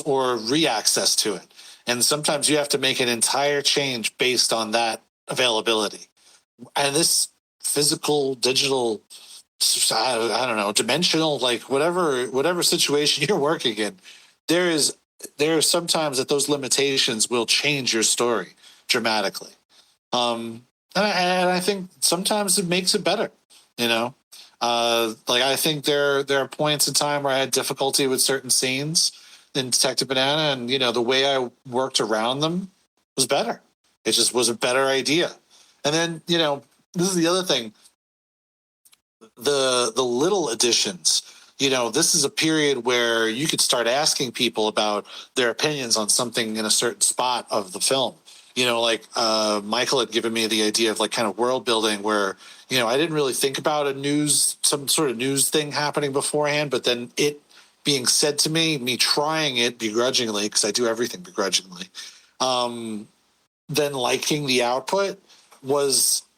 or re-access to it. And sometimes you have to make an entire change based on that availability. And this physical, digital, I don't know, dimensional, like whatever situation you're working in, there are some times that those limitations will change your story dramatically. And I think sometimes it makes it better, you know. Like, I think there are points in time where I had difficulty with certain scenes in Detective Banana, and, you know, the way I worked around them was better. It just was a better idea. And then, you know, this is the other thing. The little additions. You know, this is a period where you could start asking people about their opinions on something in a certain spot of the film. You know, like Michael had given me the idea of like kind of world building where, you know, I didn't really think about some sort of news thing happening beforehand, but then it being said to me trying it begrudgingly, because I do everything begrudgingly, then liking the output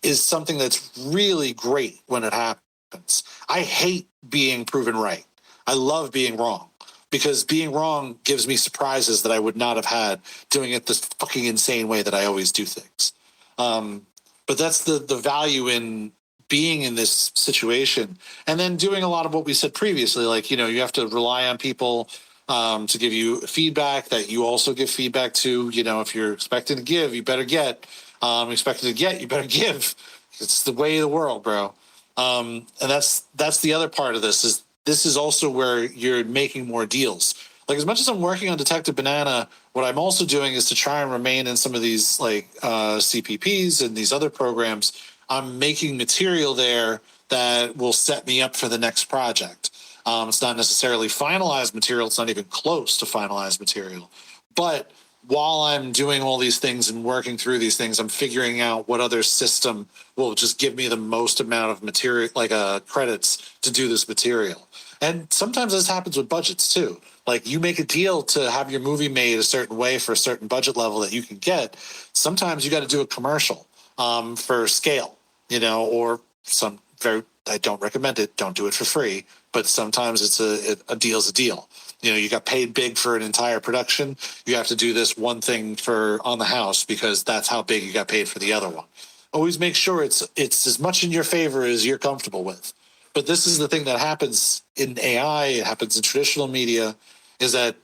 is something that's really great when it happens. I hate being proven right. I love being wrong, because being wrong gives me surprises that I would not have had doing it this fucking insane way that I always do things. But that's the value in being in this situation, and then doing a lot of what we said previously. Like, you have to rely on people to give you feedback that you also give feedback to. If you're expecting to give, you better get. Expecting to get, you better give. It's the way of the world, bro. And that's the other part of this. This is also where you're making more deals. Like, as much as I'm working on Detective Banana, what I'm also doing is to try and remain in some of these like CPPs and these other programs. I'm making material there that will set me up for the next project. It's not necessarily finalized material. It's not even close to finalized material. But while I'm doing all these things and working through these things, I'm figuring out what other system will just give me the most amount of material, like credits to do this material. And sometimes this happens with budgets too. Like, you make a deal to have your movie made a certain way for a certain budget level that you can get. Sometimes you got to do a commercial for scale, or some very, I don't recommend it. Don't do it for free. But sometimes it's a deal's a deal. You got paid big for an entire production. You have to do this one thing for on the house because that's how big you got paid for the other one. Always make sure it's as much in your favor as you're comfortable with. But this is the thing that happens in AI. It happens in traditional media, is that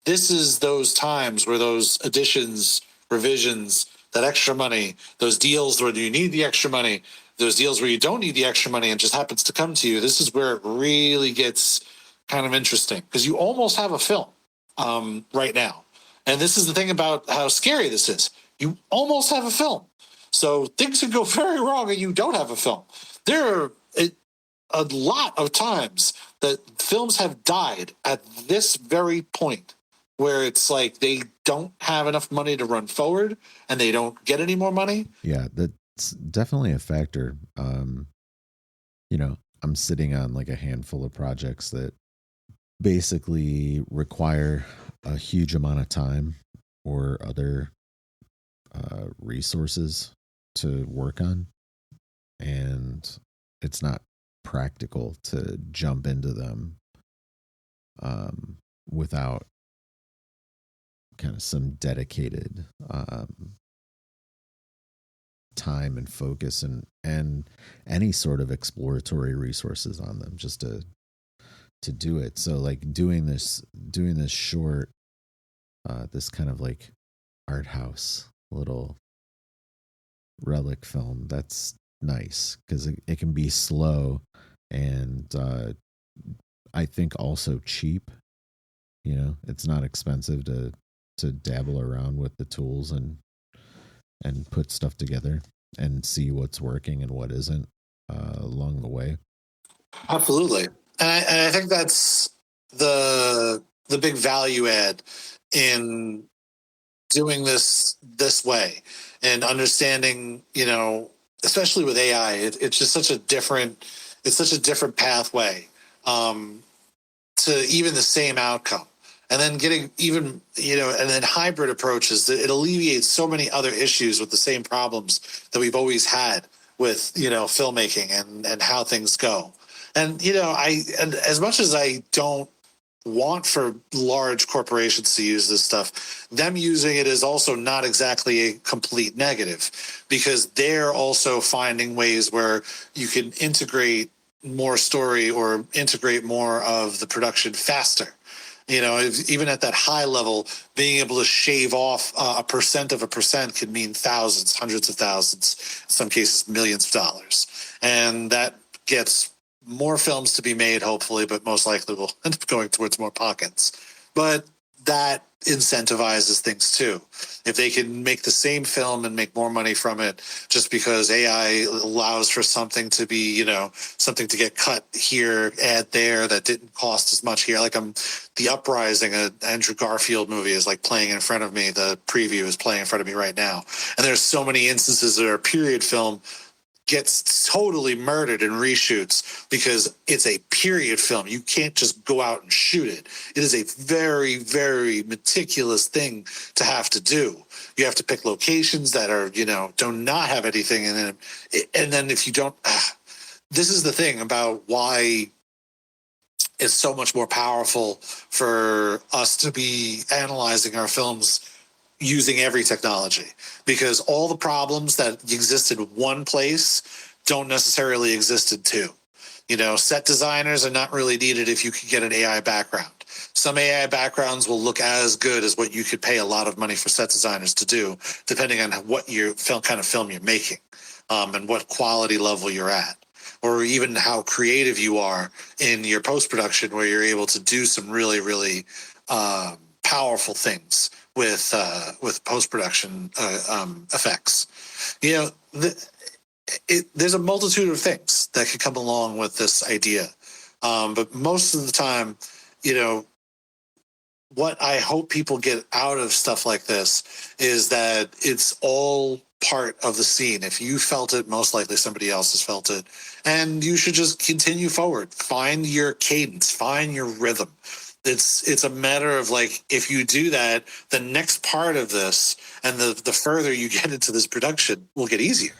this is those times where those additions, revisions, that extra money, those deals where you need the extra money, those deals where you don't need the extra money and just happens to come to you. This is where it really gets kind of interesting, because you almost have a film right now. And this is the thing about how scary this is. You almost have a film. So things can go very wrong and you don't have a film. There are a lot of times that films have died at this very point, where it's like they don't have enough money to run forward and they don't get any more money. Yeah, that's definitely a factor. I'm sitting on like a handful of projects that basically require a huge amount of time or other resources to work on, and it's not practical to jump into them without kind of some dedicated time and focus and any sort of exploratory resources on them just to do it. So like doing this short this kind of like art house little relic film, that's nice because it can be slow and I think also cheap. It's not expensive to dabble around with the tools and put stuff together and see what's working and what isn't along the way. Absolutely. And I think that's the big value add in doing this way and understanding, especially with AI, it's just such a different pathway to even the same outcome. And then getting even, and then hybrid approaches, it alleviates so many other issues with the same problems that we've always had with, filmmaking and how things go. And, and as much as I don't want for large corporations to use this stuff, them using it is also not exactly a complete negative, because they're also finding ways where you can integrate more story or integrate more of the production faster. Even at that high level, being able to shave off a percent of a percent can mean thousands, hundreds of thousands, in some cases millions of dollars. And that gets more films to be made, hopefully, but most likely will end up going towards more pockets. But that incentivizes things too. If they can make the same film and make more money from it just because AI allows for something to be, something to get cut here, add there, that didn't cost as much here. Like The Uprising, an Andrew Garfield movie, is like playing in front of me. The preview is playing in front of me right now. And there's so many instances that are period film gets totally murdered in reshoots because it's a period film. You can't just go out and shoot it. It is a very, very meticulous thing to have to do. You have to pick locations that are, do not have anything in it. And then if you don't, this is the thing about why it's so much more powerful for us to be analyzing our films using every technology, because all the problems that exist in one place don't necessarily exist in two. Set designers are not really needed if you can get an AI background. Some AI backgrounds will look as good as what you could pay a lot of money for set designers to do, depending on what kind of film you're making, and what quality level you're at, or even how creative you are in your post-production, where you're able to do some really, really powerful things with post-production effects. There's a multitude of things that could come along with this idea. But most of the time, what I hope people get out of stuff like this is that it's all part of the scene. If you felt it, most likely somebody else has felt it. And you should just continue forward. Find your cadence, find your rhythm. It's a matter of, like, if you do that, the next part of this and the further you get into this production will get easier.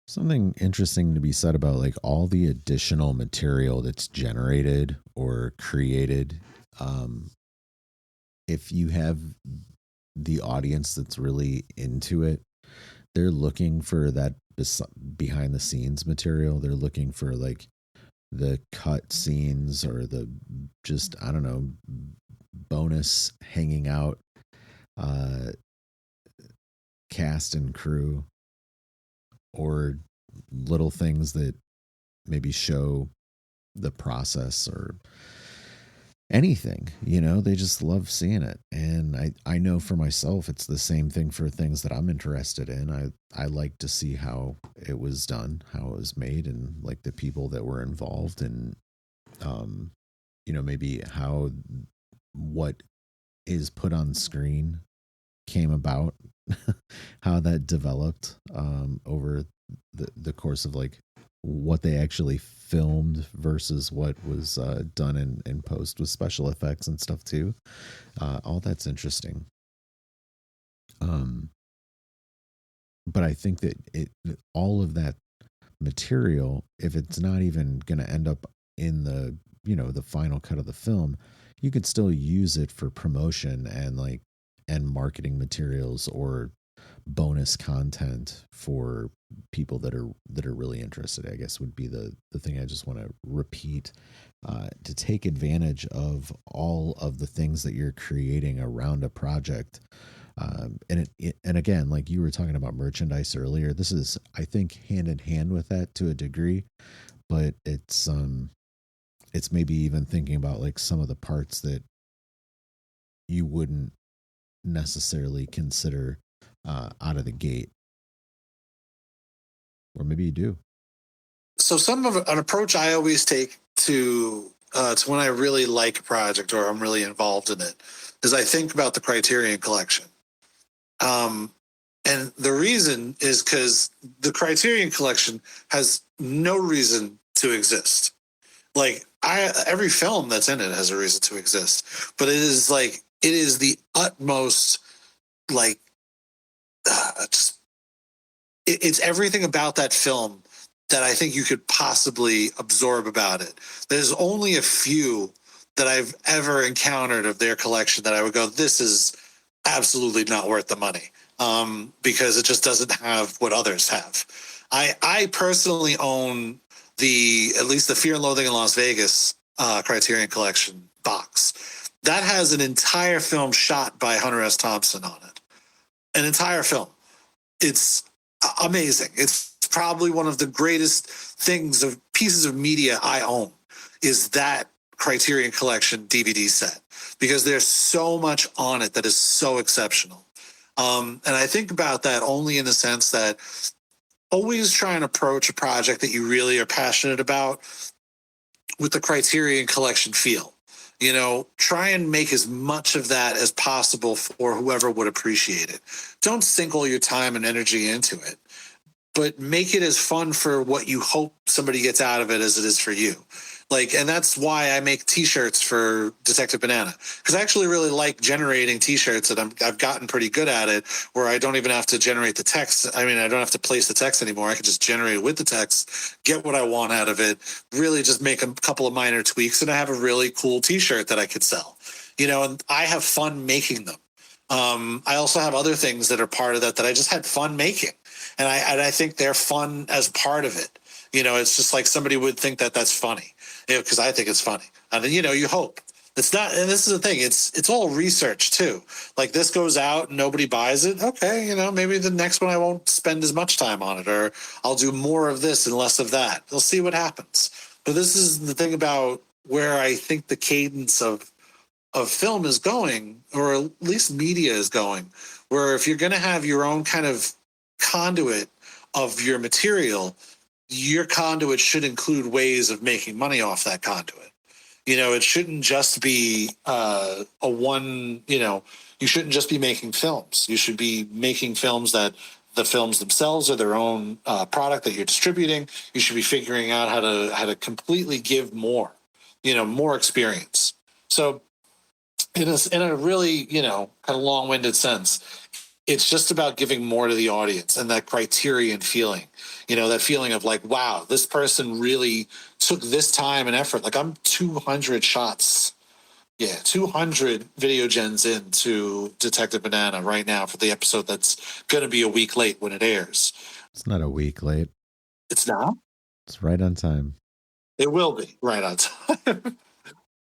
Something interesting to be said about, like, all the additional material that's generated or created. If you have the audience that's really into it, they're looking for that behind the scenes material. They're looking for, like, the cut scenes or the just, I don't know, bonus hanging out cast and crew, or little things that maybe show the process or anything. They just love seeing it. And I know for myself, it's the same thing for things that I'm interested in. I like to see how it was done, how it was made, and, like, the people that were involved, and maybe how what is put on screen came about, how that developed over the course of, like, what they actually filmed versus what was done in post with special effects and stuff too. All that's interesting. But I think that all of that material, if it's not even going to end up in the final cut of the film, you could still use it for promotion and marketing materials or bonus content for people that are really interested, I guess, would be the thing I just want to repeat, to take advantage of all of the things that you're creating around a project. And again, like you were talking about merchandise earlier, this is, I think, hand in hand with that to a degree, but it's maybe even thinking about, like, some of the parts that you wouldn't necessarily consider out of the gate, or maybe you do. So an approach I always take to when I really like a project or I'm really involved in it is I think about the Criterion Collection. And the reason is because the Criterion Collection has no reason to exist. Like, every film that's in it has a reason to exist, but it is the utmost, like, it's everything about that film that I think you could possibly absorb about it. There's only a few that I've ever encountered of their collection that I would go, this is absolutely not worth the money, because it just doesn't have what others have. I personally own at least the Fear and Loathing in Las Vegas Criterion Collection box. That has an entire film shot by Hunter S. Thompson on it. An entire film. It's amazing. It's probably one of the greatest pieces of media I own, is that Criterion Collection DVD set, because there's so much on it that is so exceptional. And I think about that only in the sense that always try and approach a project that you really are passionate about with the Criterion Collection feel. Try and make as much of that as possible for whoever would appreciate it. Don't sink all your time and energy into it. but make it as fun for what you hope somebody gets out of it as it is for you. Like, and that's why I make T-shirts for Detective Banana, because I actually really like generating T-shirts, and I've gotten pretty good at it, where I don't even have to generate the text. I mean, I don't have to place the text anymore. I can just generate it with the text, get what I want out of it, really just make a couple of minor tweaks, and I have a really cool T-shirt that I could sell. And I have fun making them. I also have other things that are part of that I just had fun making, and I think they're fun as part of it. It's just like somebody would think that that's funny, because I think it's funny. And then, you hope it's not. And this is the thing. It's all research too. Like, this goes out and nobody buys it. Okay. Maybe the next one I won't spend as much time on it, or I'll do more of this and less of that. We'll see what happens. But this is the thing about where I think the cadence of film is going, or at least media is going, where if you're going to have your own kind of conduit of your material, your conduit should include ways of making money off that conduit. It shouldn't just be a one, you shouldn't just be making films. You should be making films that the films themselves are their own product that you're distributing. You should be figuring out how to completely give more, more experience. So in a really, kind of long-winded sense, it's just about giving more to the audience, and that criterion feeling, that feeling of like, wow, this person really took this time and effort. Like, I'm 200 shots. Yeah, 200 video gens into Detective Banana right now for the episode that's going to be a week late when it airs. It's not a week late. It's not? It's right on time. It will be right on time.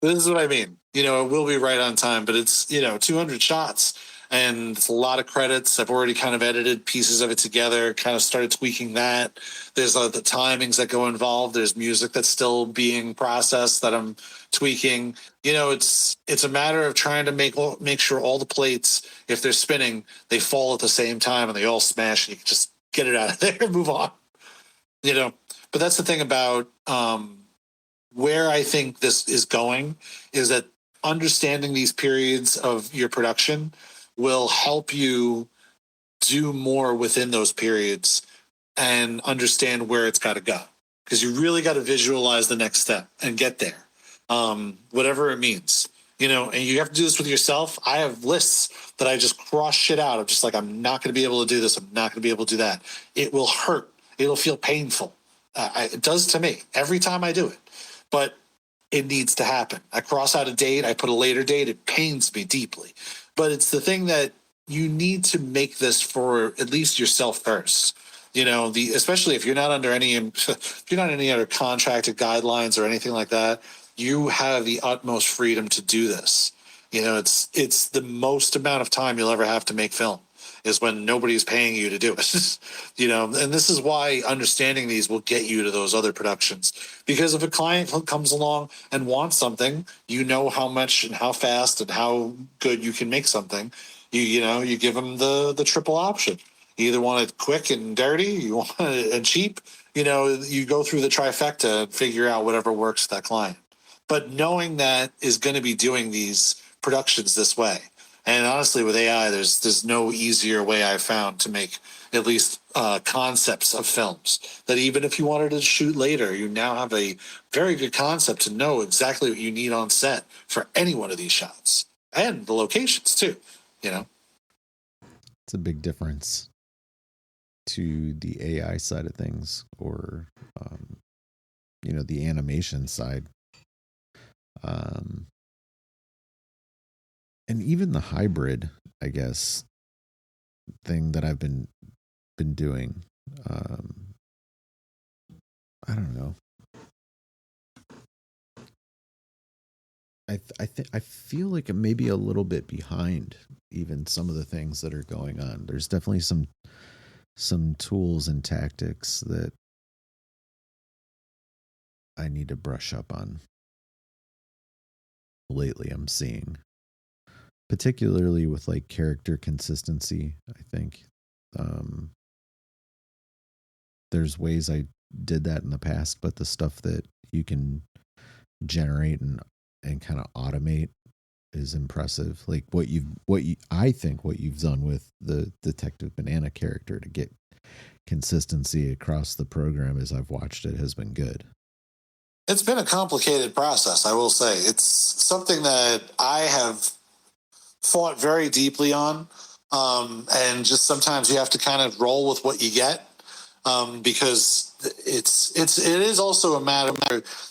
This is what I mean. It will be right on time, but it's, 200 shots, and it's a lot of credits. I've already kind of edited pieces of it together, kind of started tweaking that. There's the timings that go involved. There's music that's still being processed that I'm tweaking. It's a matter of trying to make sure all the plates, if they're spinning, they fall at the same time and they all smash, and you can just get it out of there and move on. But that's the thing about where I think this is going, is that understanding these periods of your production will help you do more within those periods and understand where it's got to go. Because you really got to visualize the next step and get there, whatever it means. And you have to do this with yourself. I have lists that I just cross shit out. I'm just like, I'm not going to be able to do this. I'm not going to be able to do that. It will hurt. It'll feel painful. It does to me every time I do it. But it needs to happen. I cross out a date. I put a later date. It pains me deeply. But it's the thing that you need to make this for at least yourself first. Especially if you're not under any other contracted guidelines or anything like that, you have the utmost freedom to do this. It's the most amount of time you'll ever have to make film is when nobody's paying you to do it. And this is why understanding these will get you to those other productions. Because if a client comes along and wants something, how much and how fast and how good you can make something. You give them the triple option. You either want it quick and dirty, you want it cheap. You go through the trifecta and figure out whatever works for that client. But knowing that is going to be doing these productions this way. And honestly, with AI, there's no easier way I've found to make at least concepts of films. That even if you wanted to shoot later, you now have a very good concept to know exactly what you need on set for any one of these shots. And the locations, too, It's a big difference to the AI side of things, or, the animation side. And even the hybrid, I guess, thing that I've been doing. I don't know. I feel like I'm maybe a little bit behind even some of the things that are going on. There's definitely some tools and tactics that I need to brush up on. Lately, I'm seeing, particularly with like character consistency. I think there's ways I did that in the past, but the stuff that you can generate and kind of automate is impressive. Like what you I think what you've done with the Detective Banana character to get consistency across the program as I've watched it has been good. It's been a complicated process, I will say. It's something that I have fought very deeply on. And just sometimes you have to kind of roll with what you get. Because it is also a matter,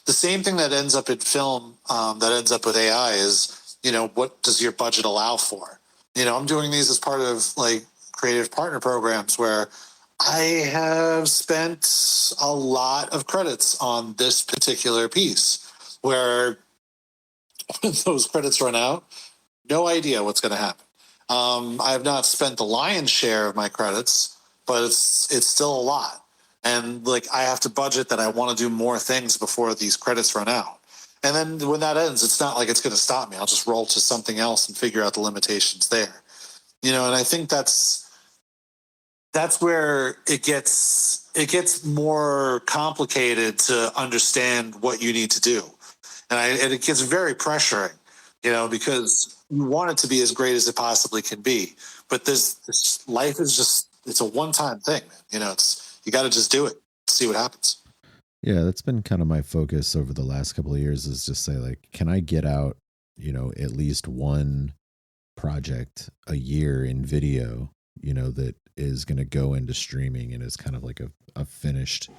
the same thing that ends up in film, that ends up with AI is, what does your budget allow for? I'm doing these as part of like creative partner programs where I have spent a lot of credits on this particular piece where when those credits run out, no idea what's going to happen. I have not spent the lion's share of my credits, but it's still a lot. And like I have to budget that I want to do more things before these credits run out. And then when that ends, it's not like it's going to stop me. I'll just roll to something else and figure out the limitations there. And I think that's where it gets more complicated to understand what you need to do. And it gets very pressuring, because you want it to be as great as it possibly can be. But this life is just, it's a one-time thing, man. You got to just do it, see what happens. Yeah, that's been kind of my focus over the last couple of years, is just say like, can I get out, at least one project a year in video, that is going to go into streaming and is kind of like a finished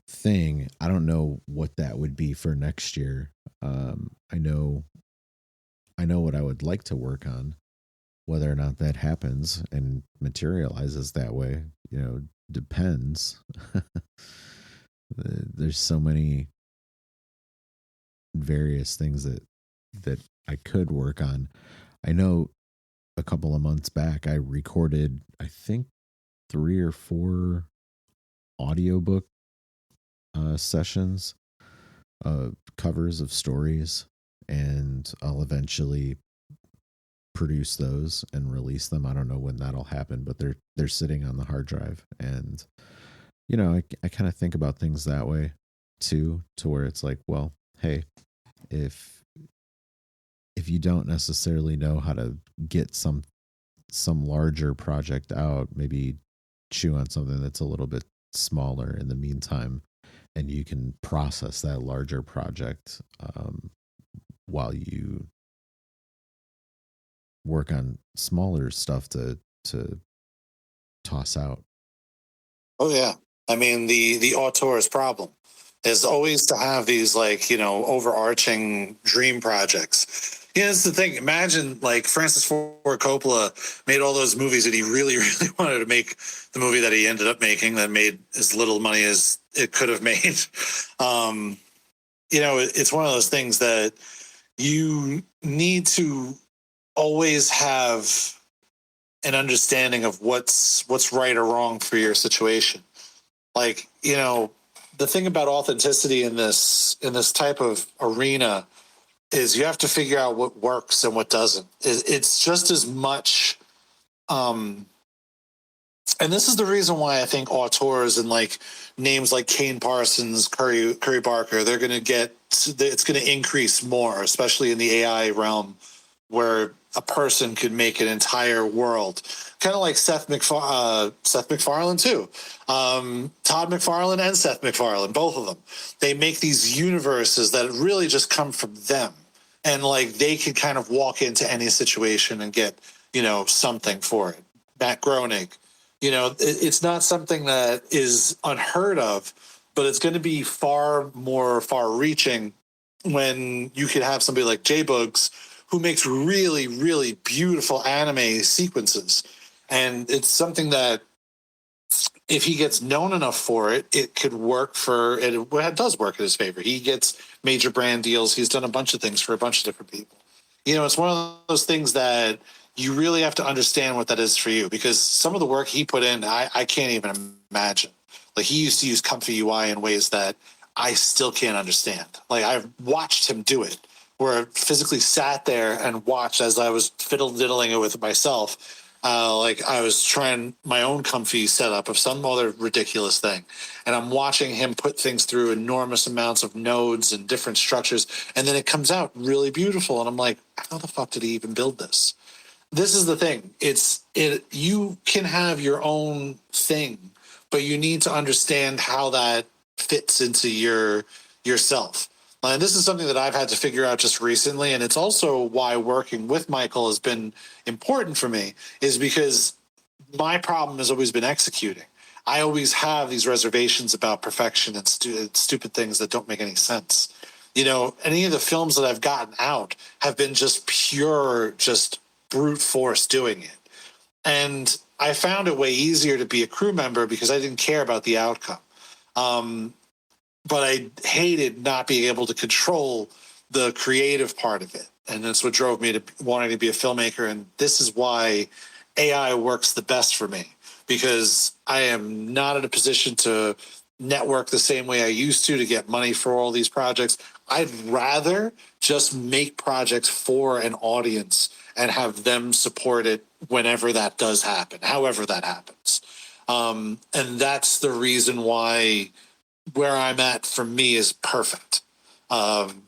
thing. I don't know what that would be for next year. I know what I would like to work on. Whether or not that happens and materializes that way, depends. There's so many various things that I could work on. I know a couple of months back I recorded, I think, 3 or 4 audiobook sessions, covers of stories, and I'll eventually produce those and release them. I don't know when that'll happen, but they're sitting on the hard drive. And I kind of think about things that way too, to where it's like, well, hey, if you don't necessarily know how to get some larger project out, maybe chew on something that's a little bit smaller in the meantime, and you can process that larger project while you work on smaller stuff to toss out. Oh yeah. I mean, the auteur's problem is always to have these like, overarching dream projects. It's the thing. Imagine like Francis Ford Coppola made all those movies and he really, really wanted to make the movie that he ended up making that made as little money as it could have made. It's one of those things that you need to always have an understanding of what's right or wrong for your situation. Like, the thing about authenticity in this type of arena is you have to figure out what works and what doesn't. It's just as much, and this is the reason why I think auteurs and like names like Kane Parsons, Curry Barker, it's going to increase more, especially in the AI realm, where a person could make an entire world. Kind of like Seth MacFarlane too. Todd McFarlane and Seth MacFarlane, both of them. They make these universes that really just come from them. And like they can kind of walk into any situation and get, something for it. Matt Groening, it's not something that is unheard of, but it's going to be far more far-reaching when you could have somebody like J-Bugs who makes really, really beautiful anime sequences. And it's something that if he gets known enough for it, it could work it does work in his favor. He gets major brand deals. He's done a bunch of things for a bunch of different people. It's one of those things that you really have to understand what that is for you, because some of the work he put in, I can't even imagine. Like he used to use Comfy UI in ways that I still can't understand. Like I've watched him do it, where I physically sat there and watched as I was fiddle-diddling it with myself. Like I was trying my own comfy setup of some other ridiculous thing. And I'm watching him put things through enormous amounts of nodes and different structures. And then it comes out really beautiful. And I'm like, how the fuck did he even build this? This is the thing. You can have your own thing, but you need to understand how that fits into yourself. And this is something that I've had to figure out just recently, and it's also why working with Michael has been important for me, is because my problem has always been executing. I always have these reservations about perfection and stupid things that don't make any sense. Any of the films that I've gotten out have been just pure, just brute force doing it. And I found it way easier to be a crew member because I didn't care about the outcome. But I hated not being able to control the creative part of it. And that's what drove me to wanting to be a filmmaker. And this is why AI works the best for me, because I am not in a position to network the same way I used to get money for all these projects. I'd rather just make projects for an audience and have them support it whenever that does happen, however that happens. And that's the reason why where I'm at for me is perfect,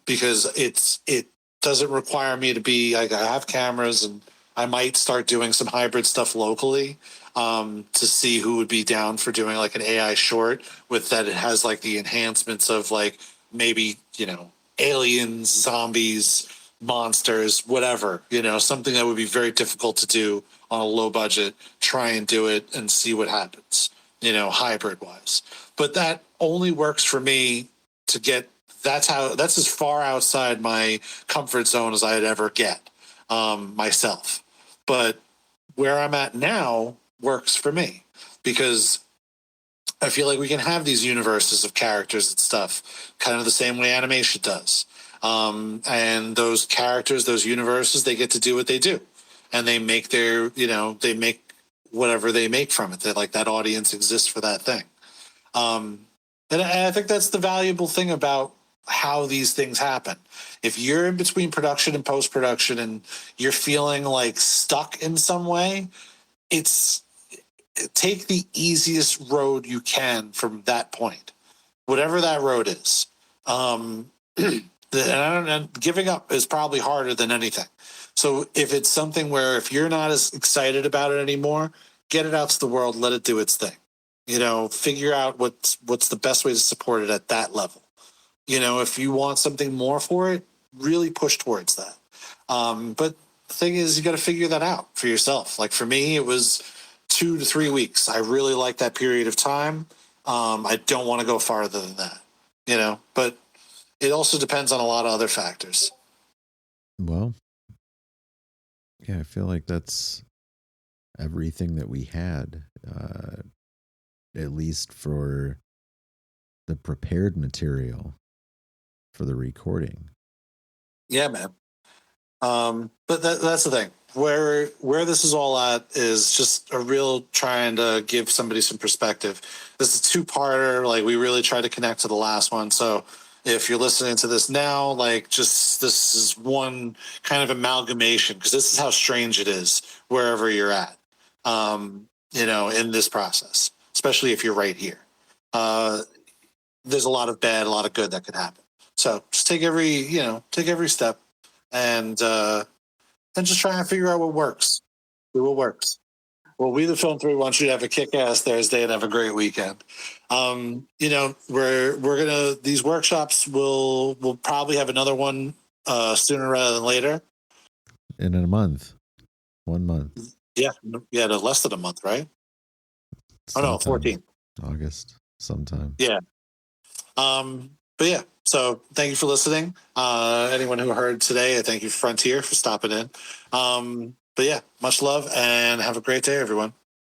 because it doesn't require me to be. I have cameras, and I might start doing some hybrid stuff locally to see who would be down for doing like an AI short with that. It has like the enhancements of like maybe aliens, zombies, monsters, whatever, something that would be very difficult to do on a low budget. Try and do it and see what happens, hybrid wise. But that only works for me to get. That's as far outside my comfort zone as I'd ever get myself. But where I'm at now works for me because I feel like we can have these universes of characters and stuff kind of the same way animation does. And those characters, those universes, they get to do what they do. And they make they make whatever they make from it. That like that audience exists for that thing. And I think that's the valuable thing about how these things happen. If you're in between production and post-production and you're feeling like stuck in some way, take the easiest road you can from that point, whatever that road is. And giving up is probably harder than anything. So if it's something where if you're not as excited about it anymore, get it out to the world, let it do its thing. Figure out what's the best way to support it at that level. If you want something more for it, really push towards that. But the thing is, you got to figure that out for yourself. Like for me, it was 2 to 3 weeks. I really like that period of time. I don't want to go farther than that, but it also depends on a lot of other factors. Well, yeah, I feel like that's everything that we had, at least for the prepared material for the recording. Yeah, man. But that's the thing. Where this is all at is just a real trying to give somebody some perspective. This is a two-parter. Like we really tried to connect to the last one. So if you're listening to this now, like just this is one kind of amalgamation because this is how strange it is wherever you're at, in this process, especially if you're right here. There's a lot of bad, a lot of good that could happen. So just take every step and just try and figure out what works. Do what works. Well, we the Film3 want you to have a kick-ass Thursday and have a great weekend. We're gonna these workshops we'll probably have another one sooner rather than later. In a month. 1 month. Yeah, no, less than a month, right? Sometime. Oh no, 14. August sometime. Yeah. But yeah, so thank you for listening. Anyone who heard today, I thank you Frontier for stopping in. But yeah, much love and have a great day, everyone.